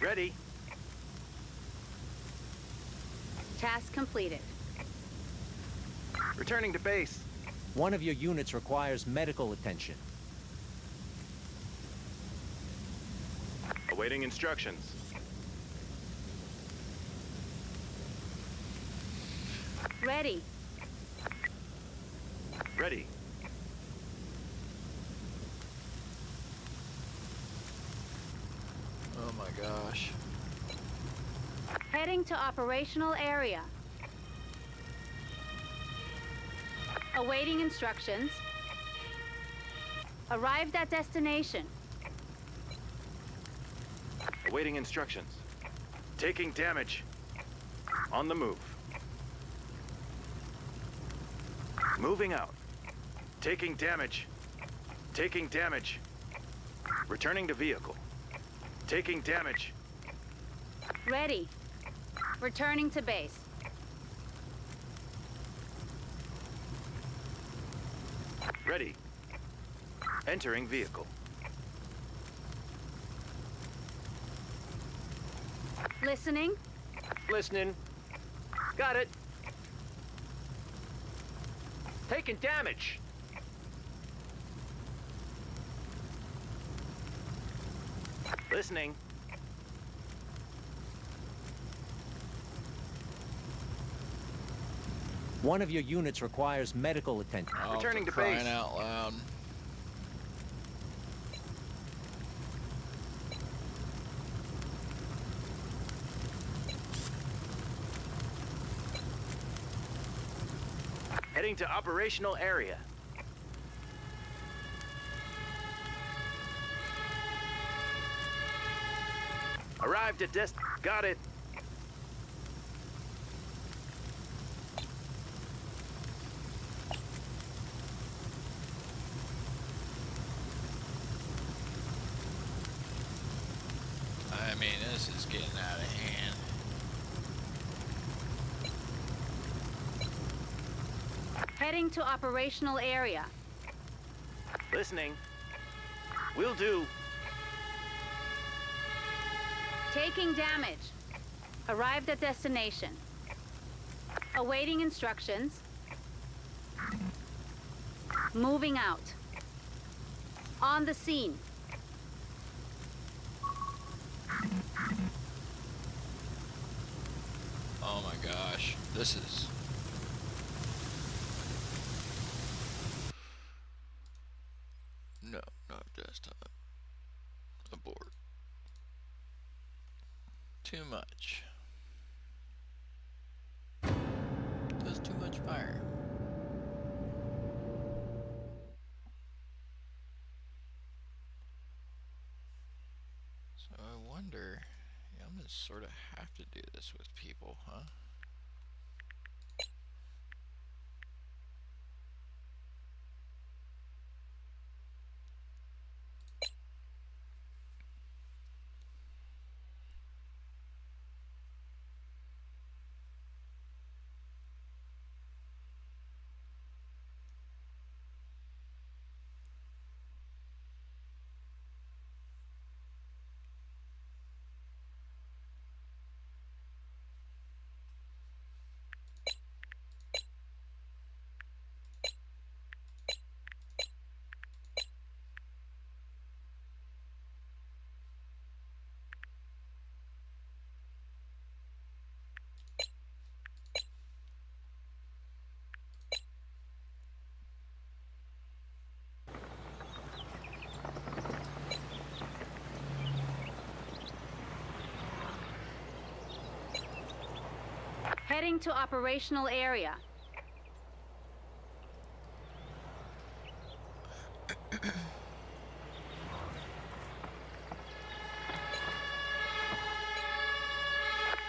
Ready. Task completed. Returning to base. One of your units requires medical attention. Awaiting instructions. Ready. Ready. Oh my gosh. Heading to operational area. Awaiting instructions. Arrived at destination. Awaiting instructions. Taking damage. On the move. Moving out. Taking damage. Taking damage. Returning to vehicle. Taking damage. Ready. Returning to base. Ready. Entering vehicle. Listening. Listening. Got it. Taking damage. Listening. One of your units requires medical attention. Oh, Returning for to crying base. out loud. Heading to operational area. Arrived at Got it. I mean, this is getting out of hand. Heading to operational area. Listening. Will do. Taking damage. Arrived at destination. Awaiting instructions. Moving out. On the scene. Oh my gosh, this is... No, not desktop. Abort. Too much. Does too much fire. So I wonder, yeah, I'm gonna sort of have to do this with people, huh? Heading to operational area.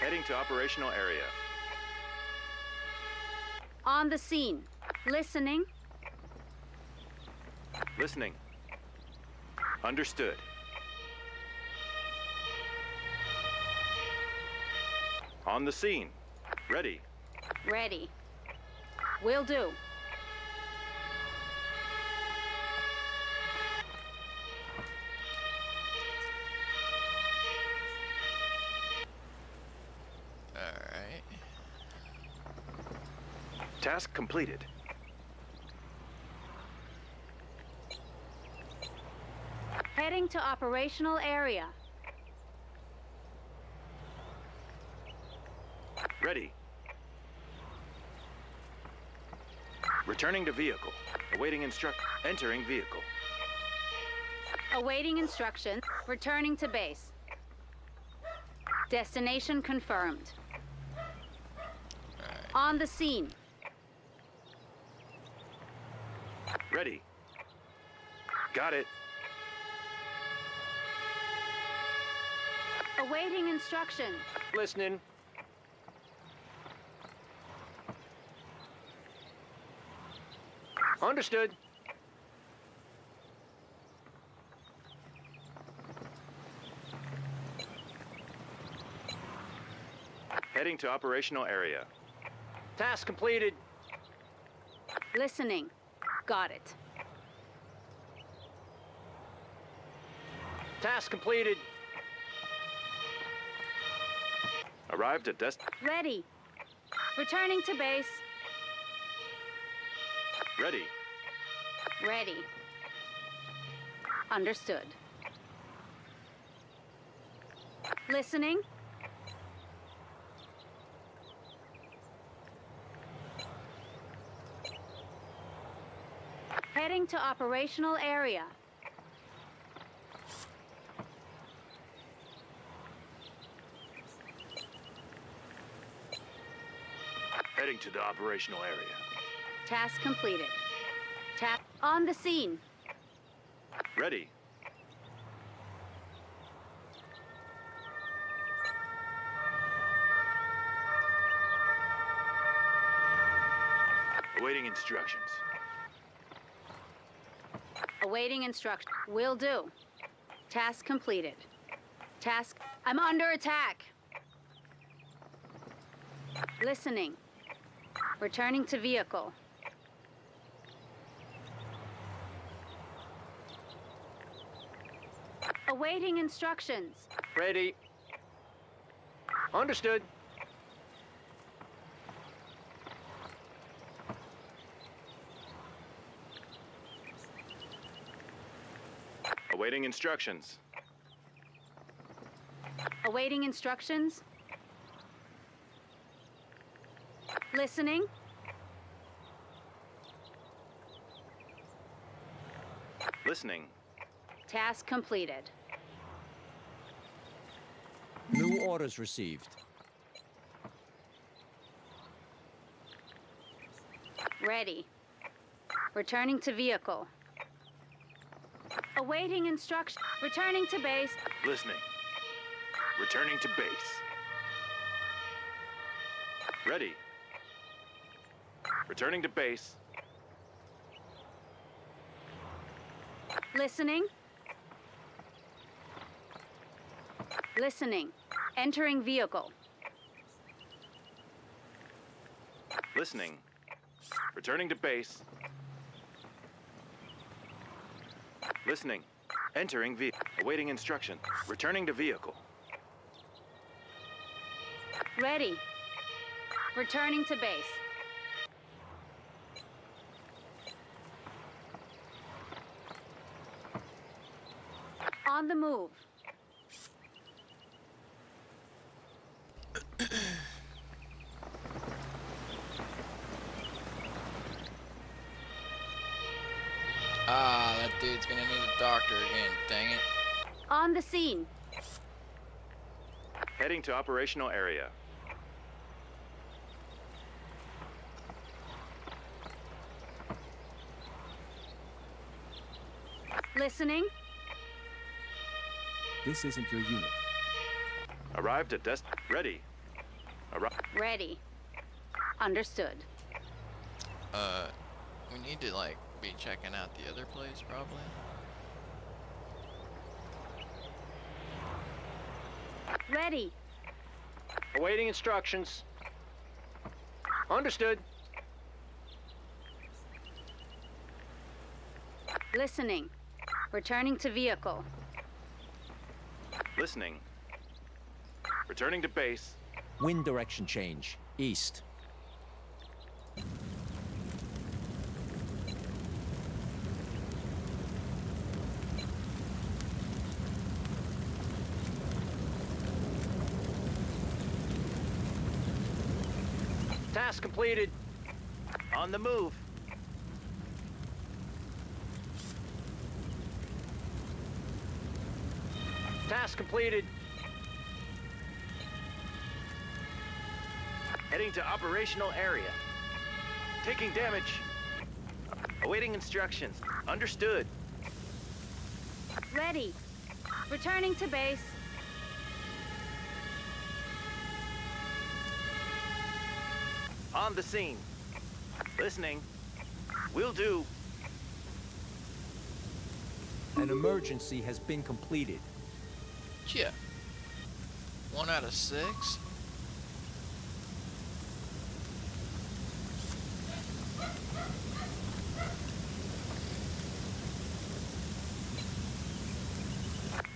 Heading to operational area. On the scene. Listening. Listening. Understood. On the scene. Ready. Ready. Will do. Alright. Task completed. Heading to operational area. Ready. Returning to vehicle. Awaiting Entering vehicle. Awaiting instructions. Returning to base. Destination confirmed. Alright. On the scene. Ready. Got it. Awaiting instruction. Listening. Understood. Heading to operational area. Task completed. Listening. Got it. Task completed. Arrived at Ready. Returning to base. Ready. Ready. Understood. Listening. Heading to operational area. Heading to the operational area. Task completed. Tap on the scene. Ready. Awaiting instructions. Awaiting instruction. Will do. Task completed. Task. I'm under attack. Listening. Returning to vehicle. Awaiting instructions. Ready. Understood. Awaiting instructions. Awaiting instructions. Listening. Listening. Task completed. New orders received. Ready. Returning to vehicle. Awaiting instruction. Returning to base. Listening. Returning to base. Ready. Returning to base. Listening. Listening. Entering vehicle. Listening. Returning to base. Listening. Entering vehicle. Awaiting instruction. Returning to vehicle. Ready. Returning to base. On the move. Ah, that dude's gonna need a doctor again, dang it. On the scene. Heading to operational area. Listening. This isn't your unit. Arrived at ready. Ready. Understood. We need to, like, be checking out the other place, probably. Ready. Awaiting instructions. Understood. Listening. Returning to vehicle. Listening. Returning to base. Wind direction change. East. Task completed. On the move. Task completed. Heading to operational area. Taking damage. Awaiting instructions. Understood. Ready. Returning to base. On the scene. Listening. Will do. An emergency has been completed. Yeah. 1 out of 6?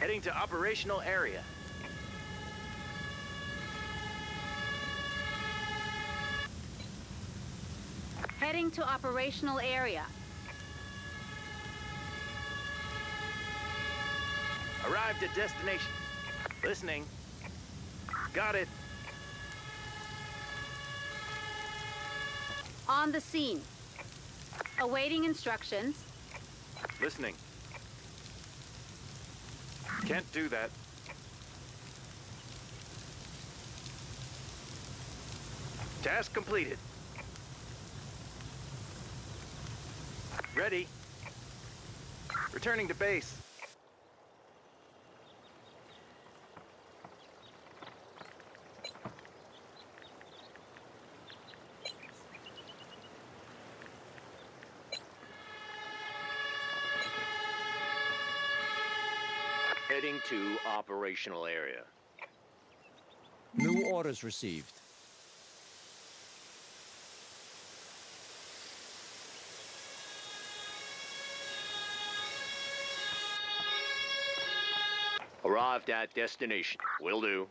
Heading to operational area. Heading to operational area. Arrived at destination. Listening. Got it. On the scene. Awaiting instructions. Listening. Can't do that. Task completed. Ready. Returning to base. Heading to operational area. New orders received. Arrived at destination. Will do.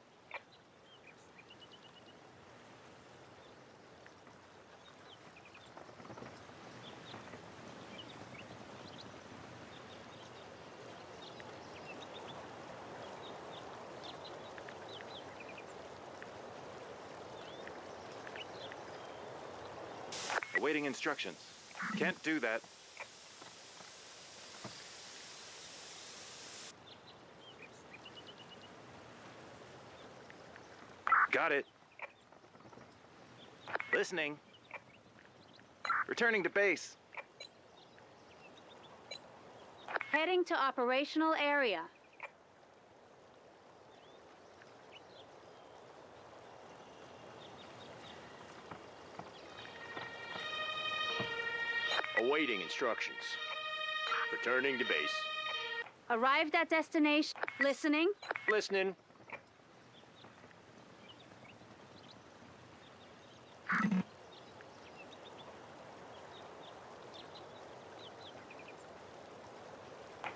Awaiting instructions. Can't do that. Got it. Listening. Returning to base. Heading to operational area. Awaiting instructions. Returning to base. Arrived at destination. Listening. Listening.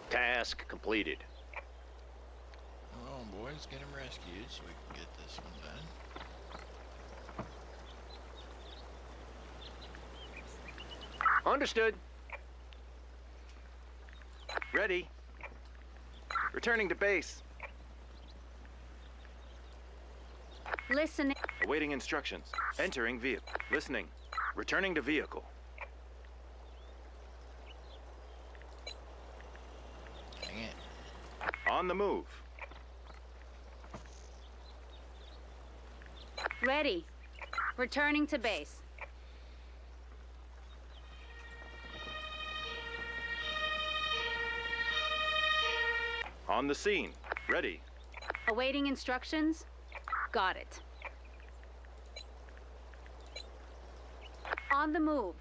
Task completed. Come on, boys, get him rescued so we can get this one done. Understood. Ready. Returning to base. Listening. Awaiting instructions. Entering vehicle. Listening. Returning to vehicle. Dang it. On the move. Ready. Returning to base. On the scene. Ready. Awaiting instructions. Got it. On the move.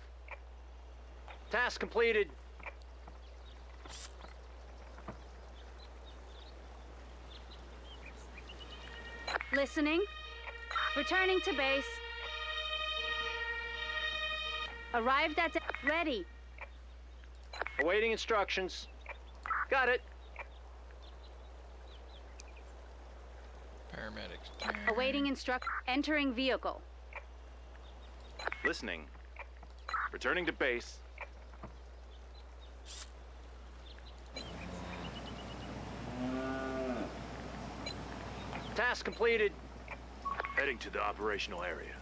Task completed. Listening. Returning to base. Arrived at ready. Awaiting instructions. Got it. Paramedics. Turn. Awaiting entering vehicle. Listening. Returning to base. Task completed. Heading to the operational area.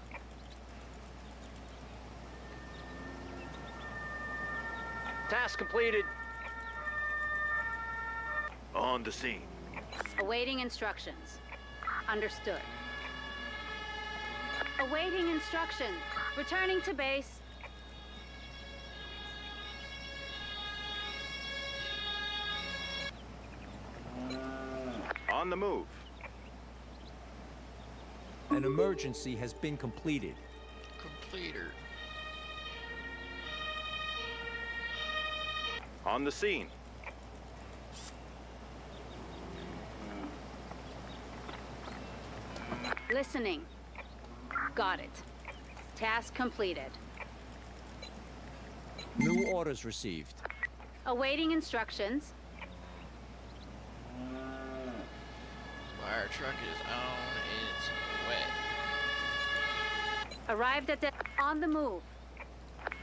Task completed. On the scene. Awaiting instructions. Understood. Awaiting instruction. Returning to base. On the move. An emergency has been completed. Completer. On the scene. Listening. Got it. Task completed. New orders received. Awaiting instructions. Fire truck is on its way. Arrived at on the move.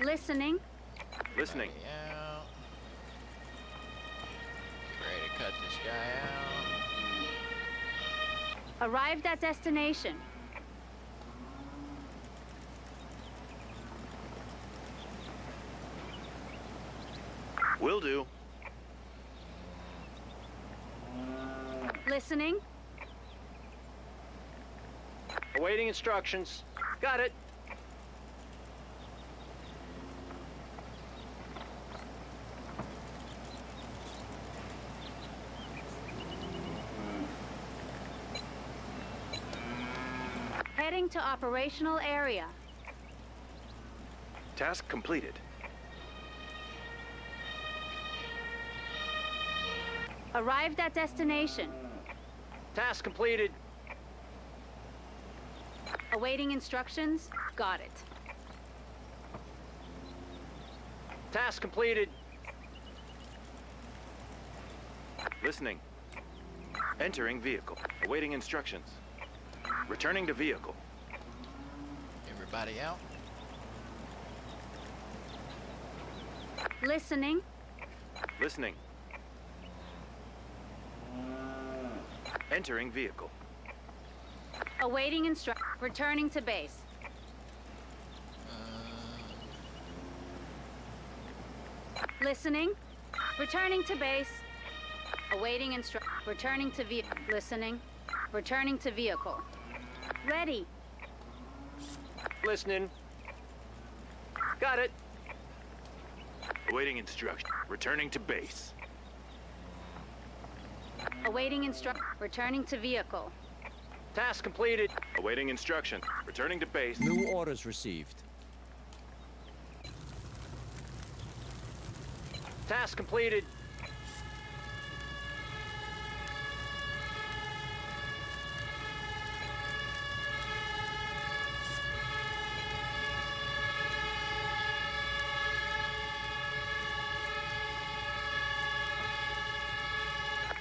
Listening. Listening. Ready out. Get ready to cut this guy out. Arrived at destination. Will do. Listening. Awaiting instructions. Got it. Heading to operational area. Task completed. Arrived at destination. Task completed. Awaiting instructions. Got it. Task completed. Listening. Entering vehicle. Awaiting instructions. Returning to vehicle. Everybody out? Listening. Listening. Entering vehicle. Awaiting returning to base. Listening. Returning to base. Awaiting returning to vehicle. Listening. Returning to vehicle. Ready. Listening. Got it. Awaiting instruction. Returning to base. Awaiting returning to vehicle. Task completed. Awaiting instruction. Returning to base. New orders received. Task completed.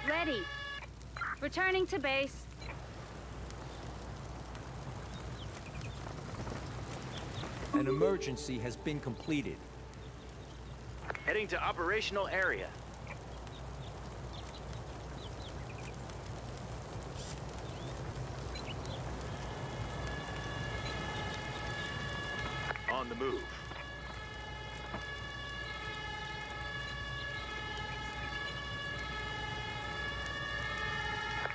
Ready. Returning to base. An emergency has been completed. Heading to operational area. On the move.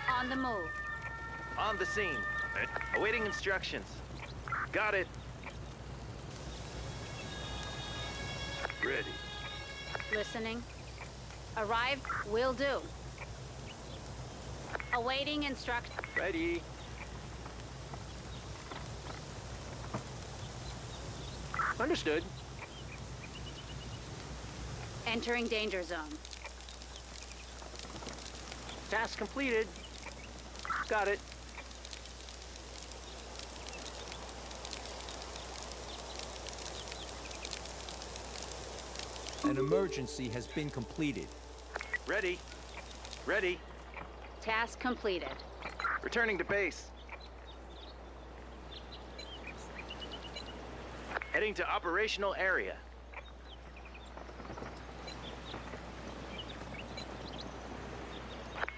On the move. On the scene. Awaiting instructions. Got it. Ready. Listening. Arrived. Will do. Awaiting instructions. Ready. Understood. Entering danger zone. Task completed. Got it. An emergency has been completed. Ready. Ready. Task completed. Returning to base. Heading to operational area.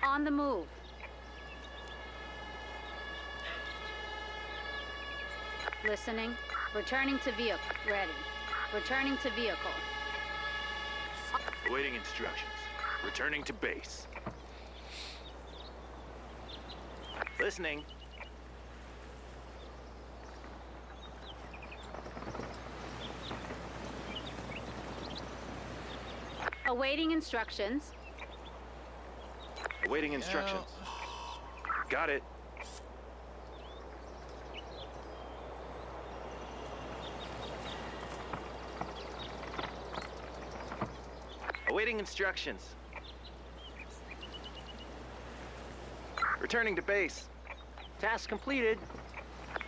On the move. Listening. Returning to vehicle. Ready. Returning to vehicle. Awaiting instructions. Returning to base. Listening. Awaiting instructions. Awaiting instructions. Got it. Awaiting instructions. Returning to base. Task completed.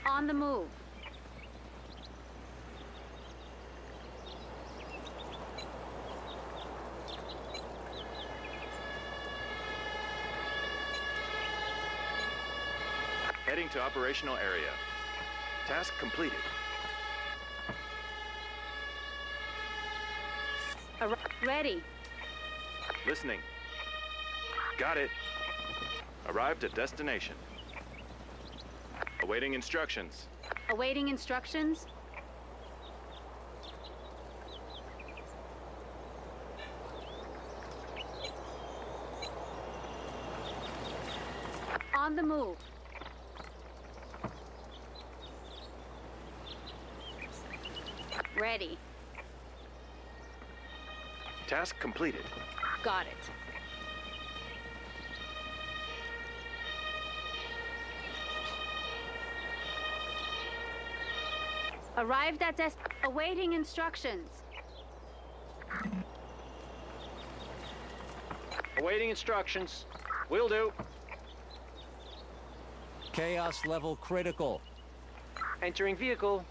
On the move. Heading to operational area. Task completed. Ready. Listening. Got it. Arrived at destination. Awaiting instructions. Awaiting instructions. On the move. Ready. Task completed. Got it. Arrived at awaiting instructions. Awaiting instructions. Will do. Chaos level critical. Entering vehicle.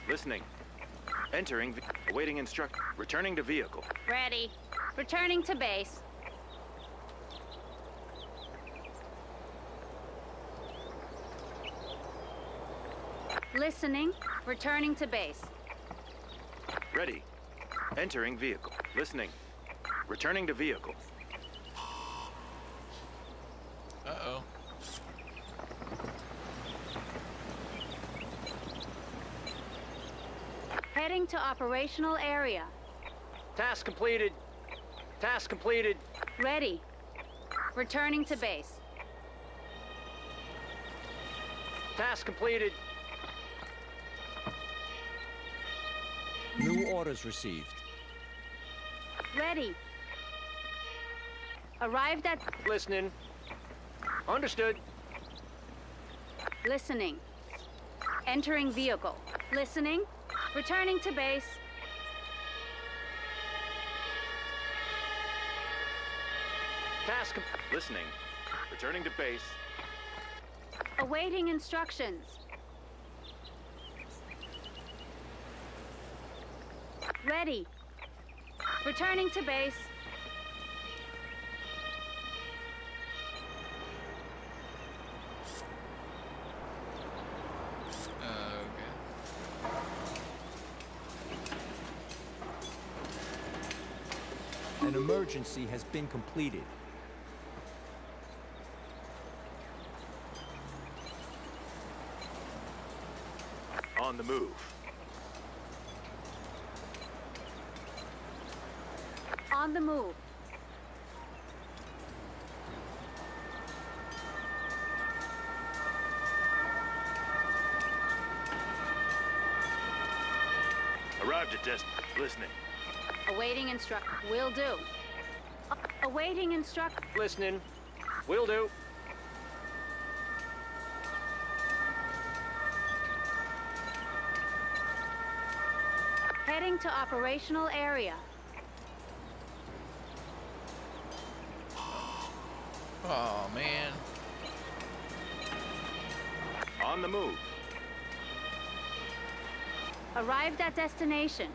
Listening. Entering. Awaiting instruct. Returning to vehicle. Ready. Returning to base. Listening. Returning to base. Ready. Entering vehicle. Listening. Returning to vehicle. Uh-oh. Heading to operational area. Task completed. Task completed. Ready. Returning to base. Task completed. New orders received. Ready. Arrived at... Listening. Understood. Listening. Entering vehicle. Listening. Returning to base. Task Listening. Returning to base. Awaiting instructions. Ready. Returning to base. Okay. An emergency has been completed. On the move. On the move. Arrived at desk. Listening. Awaiting instruct. Will do. Awaiting instruct. listening. Will do. Heading to operational area. Oh, man. On the move. Arrived at destination.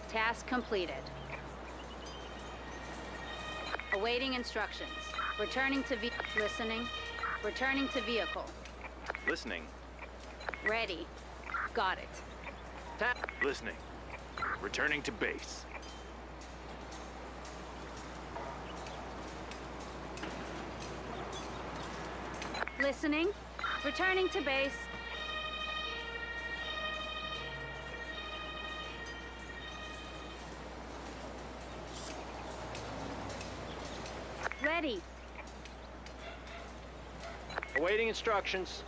Task completed. Awaiting instructions. Returning to listening. Returning to vehicle. Listening. Ready. Got it. Listening. Returning to base. Listening. Returning to base. Ready. Awaiting instructions.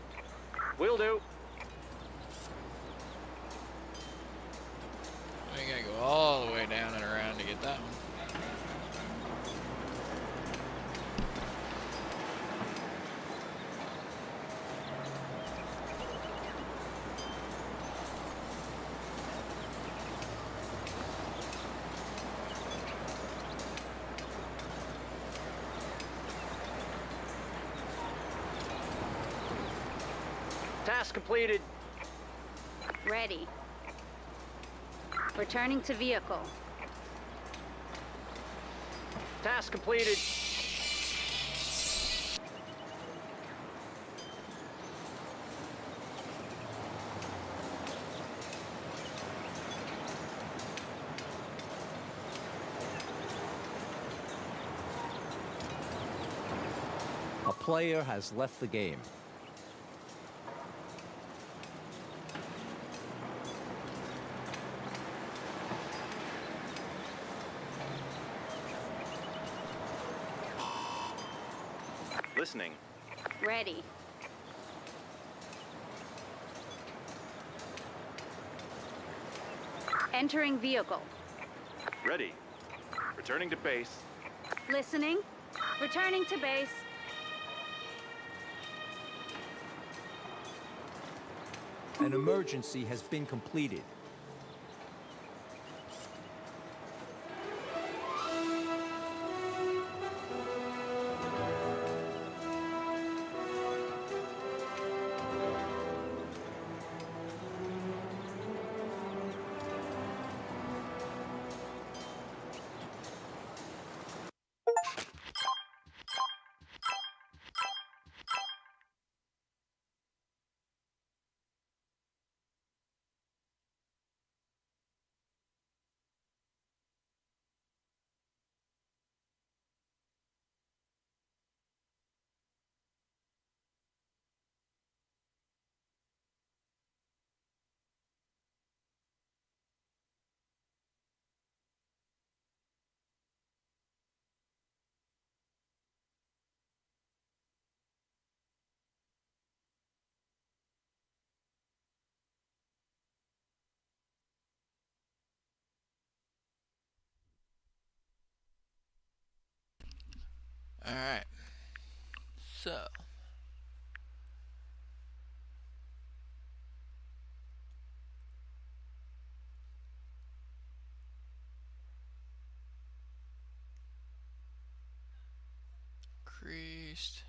Will do. We gotta go all the way down and around to get that one. Task completed. Ready. Returning to vehicle. Task completed. A player has left the game. Listening. Ready. Entering vehicle. Ready. Returning to base. Listening. Returning to base. An emergency has been completed. Alright. So. Increased.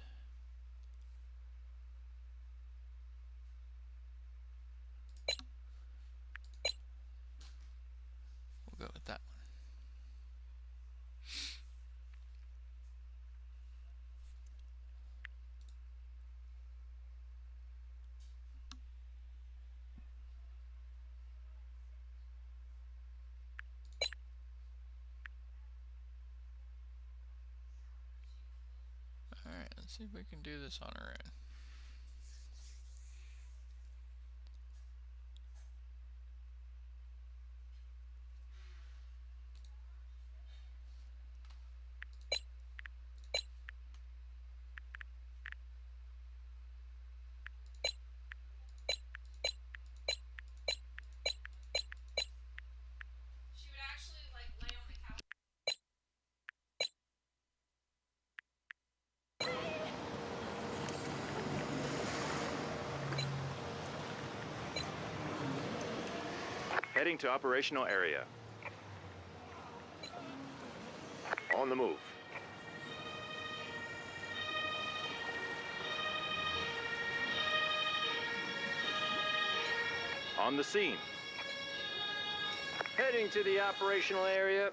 We'll go with that one. Alright, let's see if we can do this on our own. She would actually like lay on the couch. Heading to operational area. On the move. On the scene. Heading to the operational area.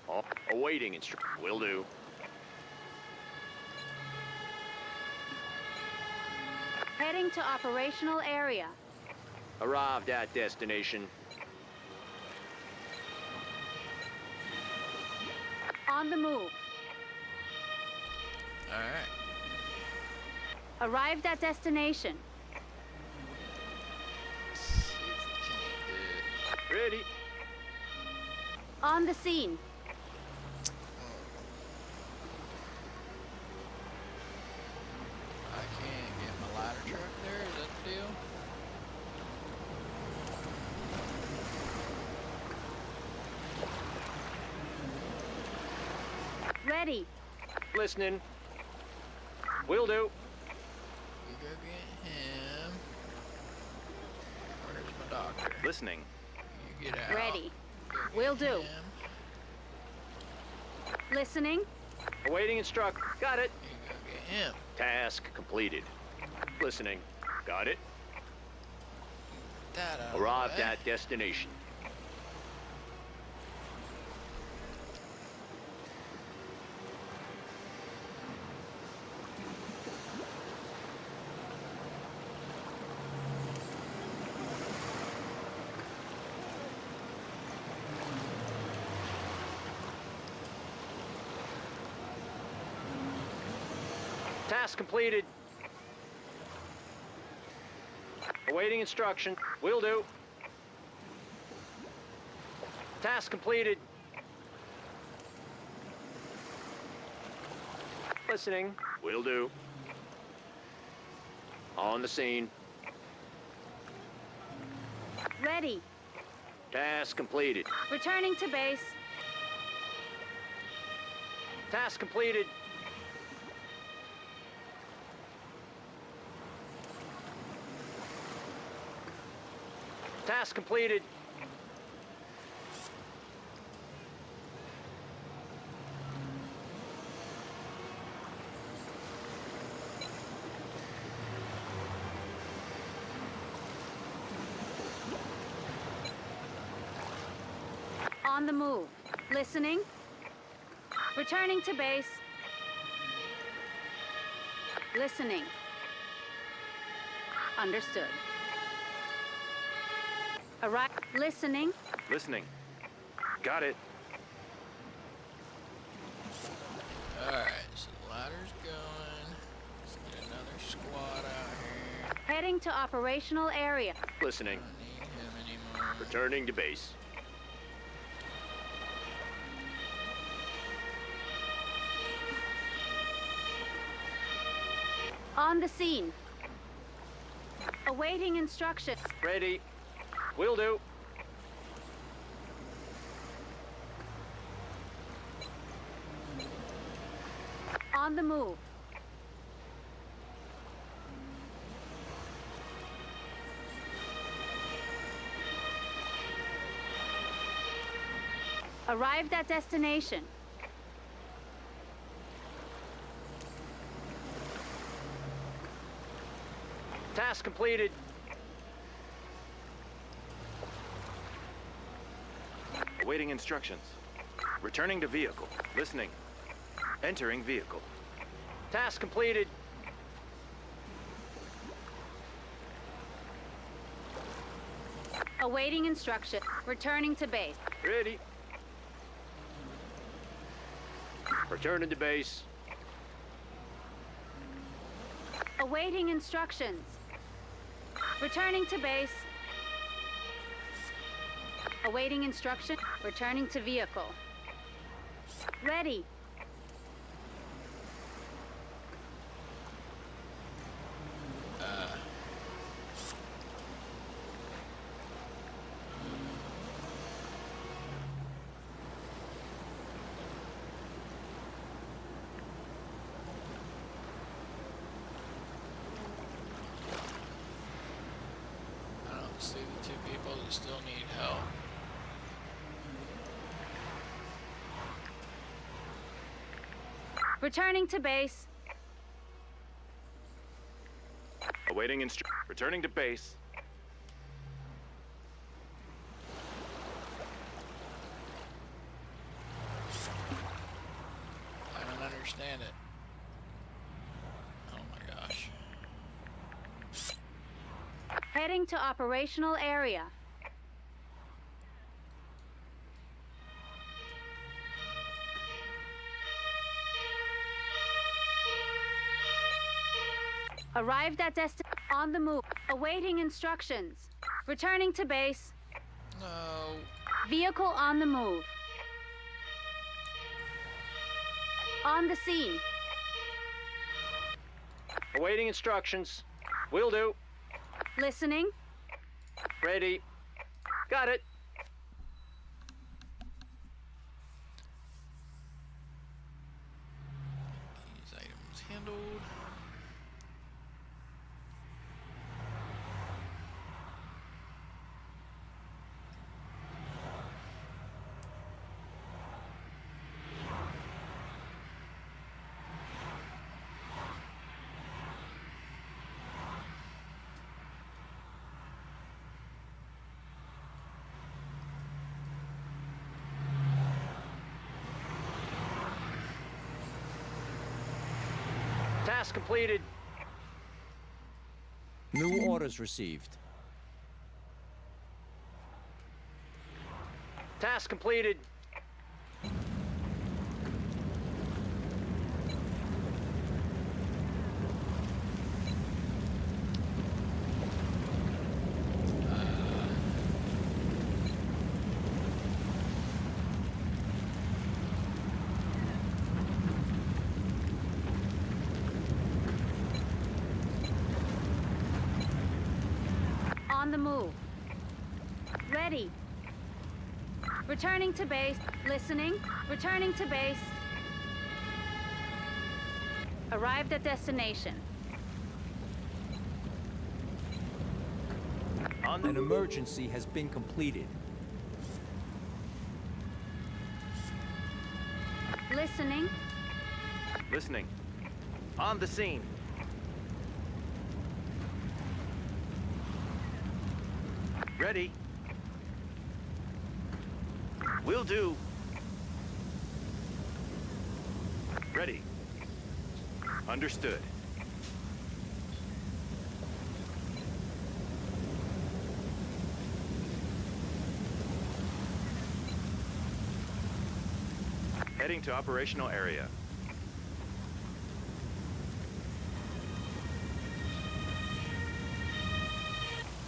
Oh, awaiting instruction. Will do. Heading to operational area. Arrived at destination. On the move. Alright. Arrived at destination. See if we can do Ready. On the scene. I can't get my ladder truck there, is that the deal? Ready. Listening. Will do. You go get him. Where's my doctor? Listening. You get out. Ready. Go get Will do. him. Listening. Awaiting instruction. Got it. You go get him. Task completed. Listening. Got it. That out of the Arrived way. at destination. Task completed. Awaiting instruction. Will do. Task completed. Listening. Will do. On the scene. Ready. Task completed. Returning to base. Task completed. Task completed. On the move. Listening. Returning to base. Listening. Understood. Arrive. Listening. Listening. Got it. Alright, so the ladder's going. Let's get another squad out here. Heading to operational area. Listening. Don't need him anymore. Returning to base. On the scene. Awaiting instruction. Ready. Will do. On the move. Arrived at destination. Task completed. Awaiting instructions. Returning to vehicle. Listening. Entering vehicle. Task completed. Awaiting instruction. Returning to base. Ready. Returning to base. Awaiting instructions. Returning to base. Awaiting instruction. Returning to vehicle. Ready. I don't see the two people that still need help. Returning to base. Awaiting returning to base. I don't understand it. Oh my gosh. Heading to operational area. Arrived at destination. On the move. Awaiting instructions. Returning to base. No. Vehicle on the move. On the scene. Awaiting instructions. Will do. Listening. Ready. Got it. These items handled. Task completed. New orders received. Task completed. On the move. Ready. Returning to base. Listening. Returning to base. Arrived at destination. On An the emergency has been completed. Listening. Listening. on the scene. Ready. Will do. Ready. Understood. Heading to operational area.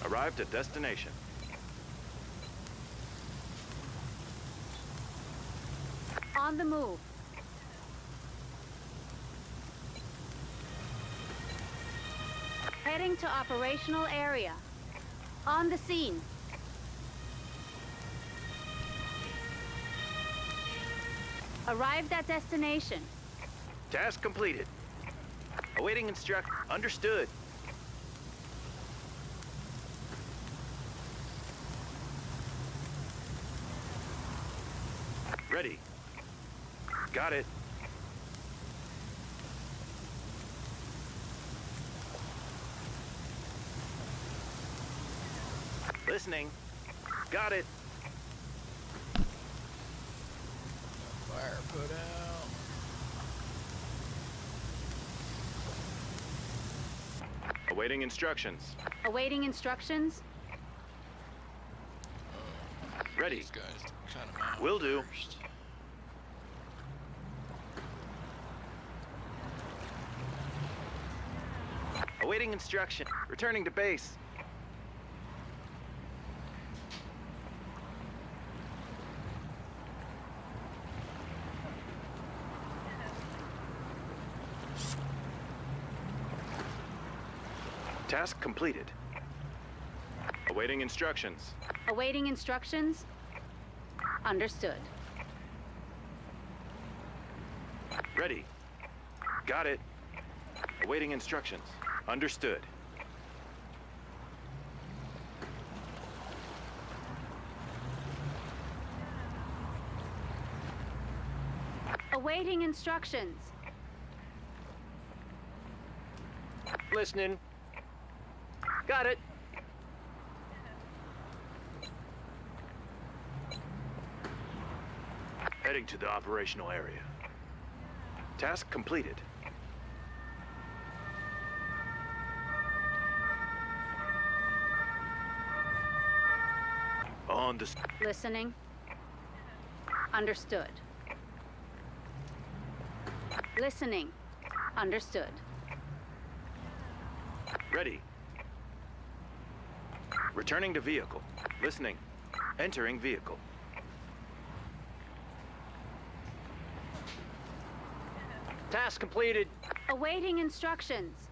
Arrived at destination. On the move. Heading to operational area. On the scene. Arrived at destination. Task completed. Awaiting instruct. Understood. Ready. Got it. Listening. Got it. Fire put out. Awaiting instructions. Awaiting instructions. Ready. These guys kind of mount Will do. first. Awaiting instruction. Returning to base. Task completed. Awaiting instructions. Awaiting instructions. Understood. Ready. Got it. Awaiting instructions. Understood. Awaiting instructions. Listening. Got it. Heading to the operational area. Task completed. On the... Listening. Understood. Listening. Understood. Ready. Returning to vehicle. Listening. Entering vehicle. Task completed. Awaiting instructions.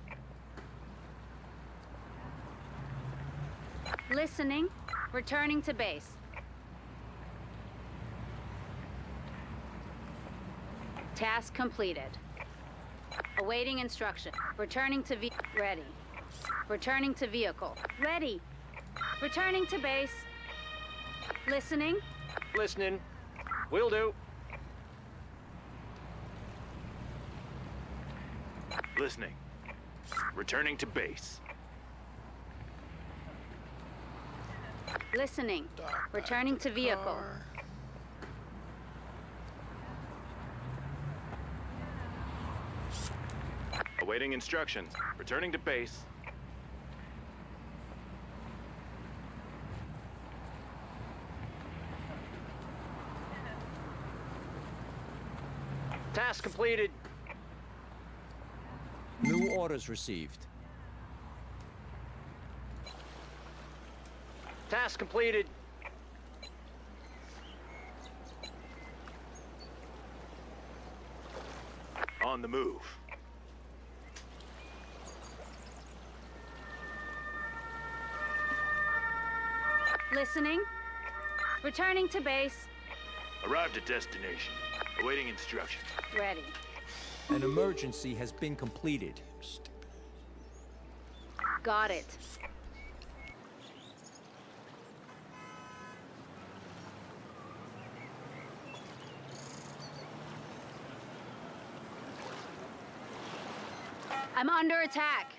Listening. Returning to base. Task completed. Awaiting instruction. Returning to ready. Returning to vehicle. Ready. Returning to base. Listening. Listening. Will do. Listening. Returning to base. Listening. Dock Returning back to vehicle. car. Awaiting instructions. Returning to base. Task completed. New orders received. Task completed. On the move. Listening. Returning to base. Arrived at destination. Awaiting instructions. Ready. An emergency has been completed. Got it. I'm under attack.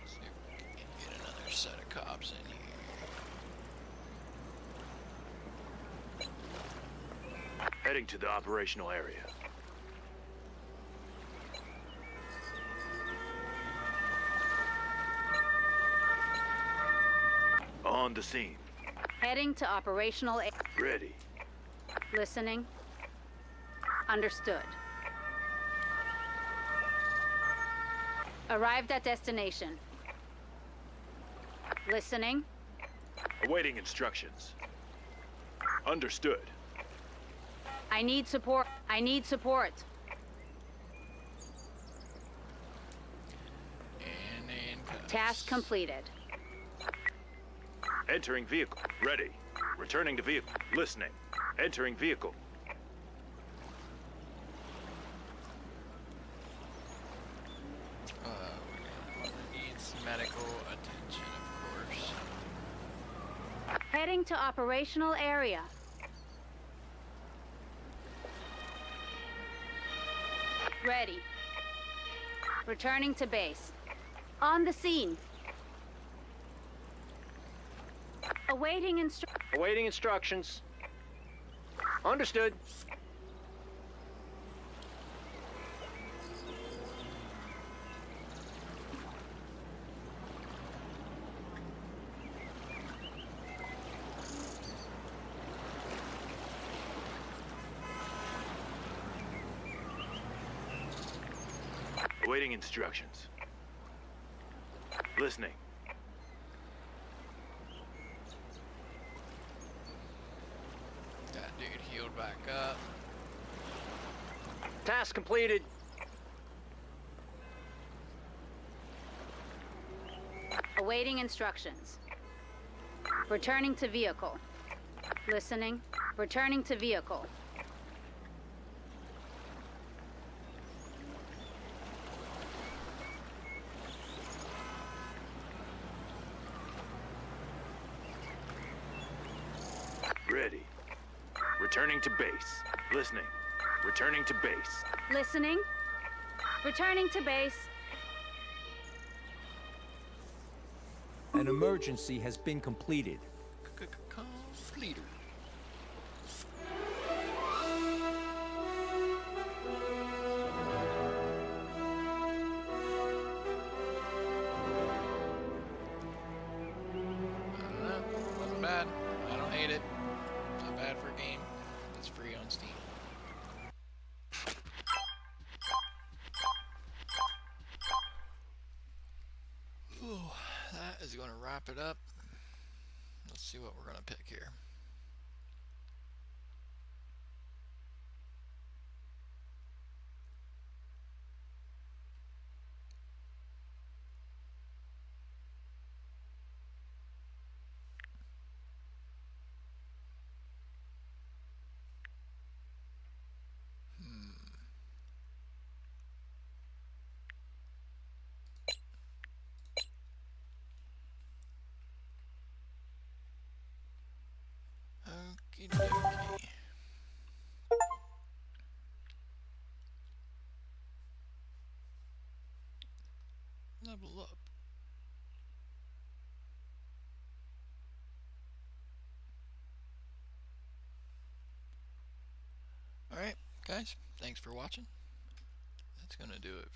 See if we can get another set of cops in here. Heading to the operational area. On the scene. Heading to operational Ready. Listening. Understood. Arrived at destination. Listening. Awaiting instructions. Understood. I need support. I need support. And handcuffs. Task completed. Entering vehicle. Ready. Returning to vehicle. Listening. Entering vehicle. Returning to operational area. Ready. Returning to base. On the scene. Awaiting Awaiting instructions. Understood. Awaiting instructions. Listening. That dude healed back up. Task completed. Awaiting instructions. Returning to vehicle. Listening. Returning to vehicle. Ready. Returning to base. Listening. Returning to base. Listening. Returning to base. An emergency has been completed. Completer. Wasn't bad. I don't hate it. Not bad for a game. It's free on Steam. Ooh, that is going to wrap it up. Let's see what we're going to pick here. Okie dokie. Level up. Alright, guys, thanks for watching. That's going to do it for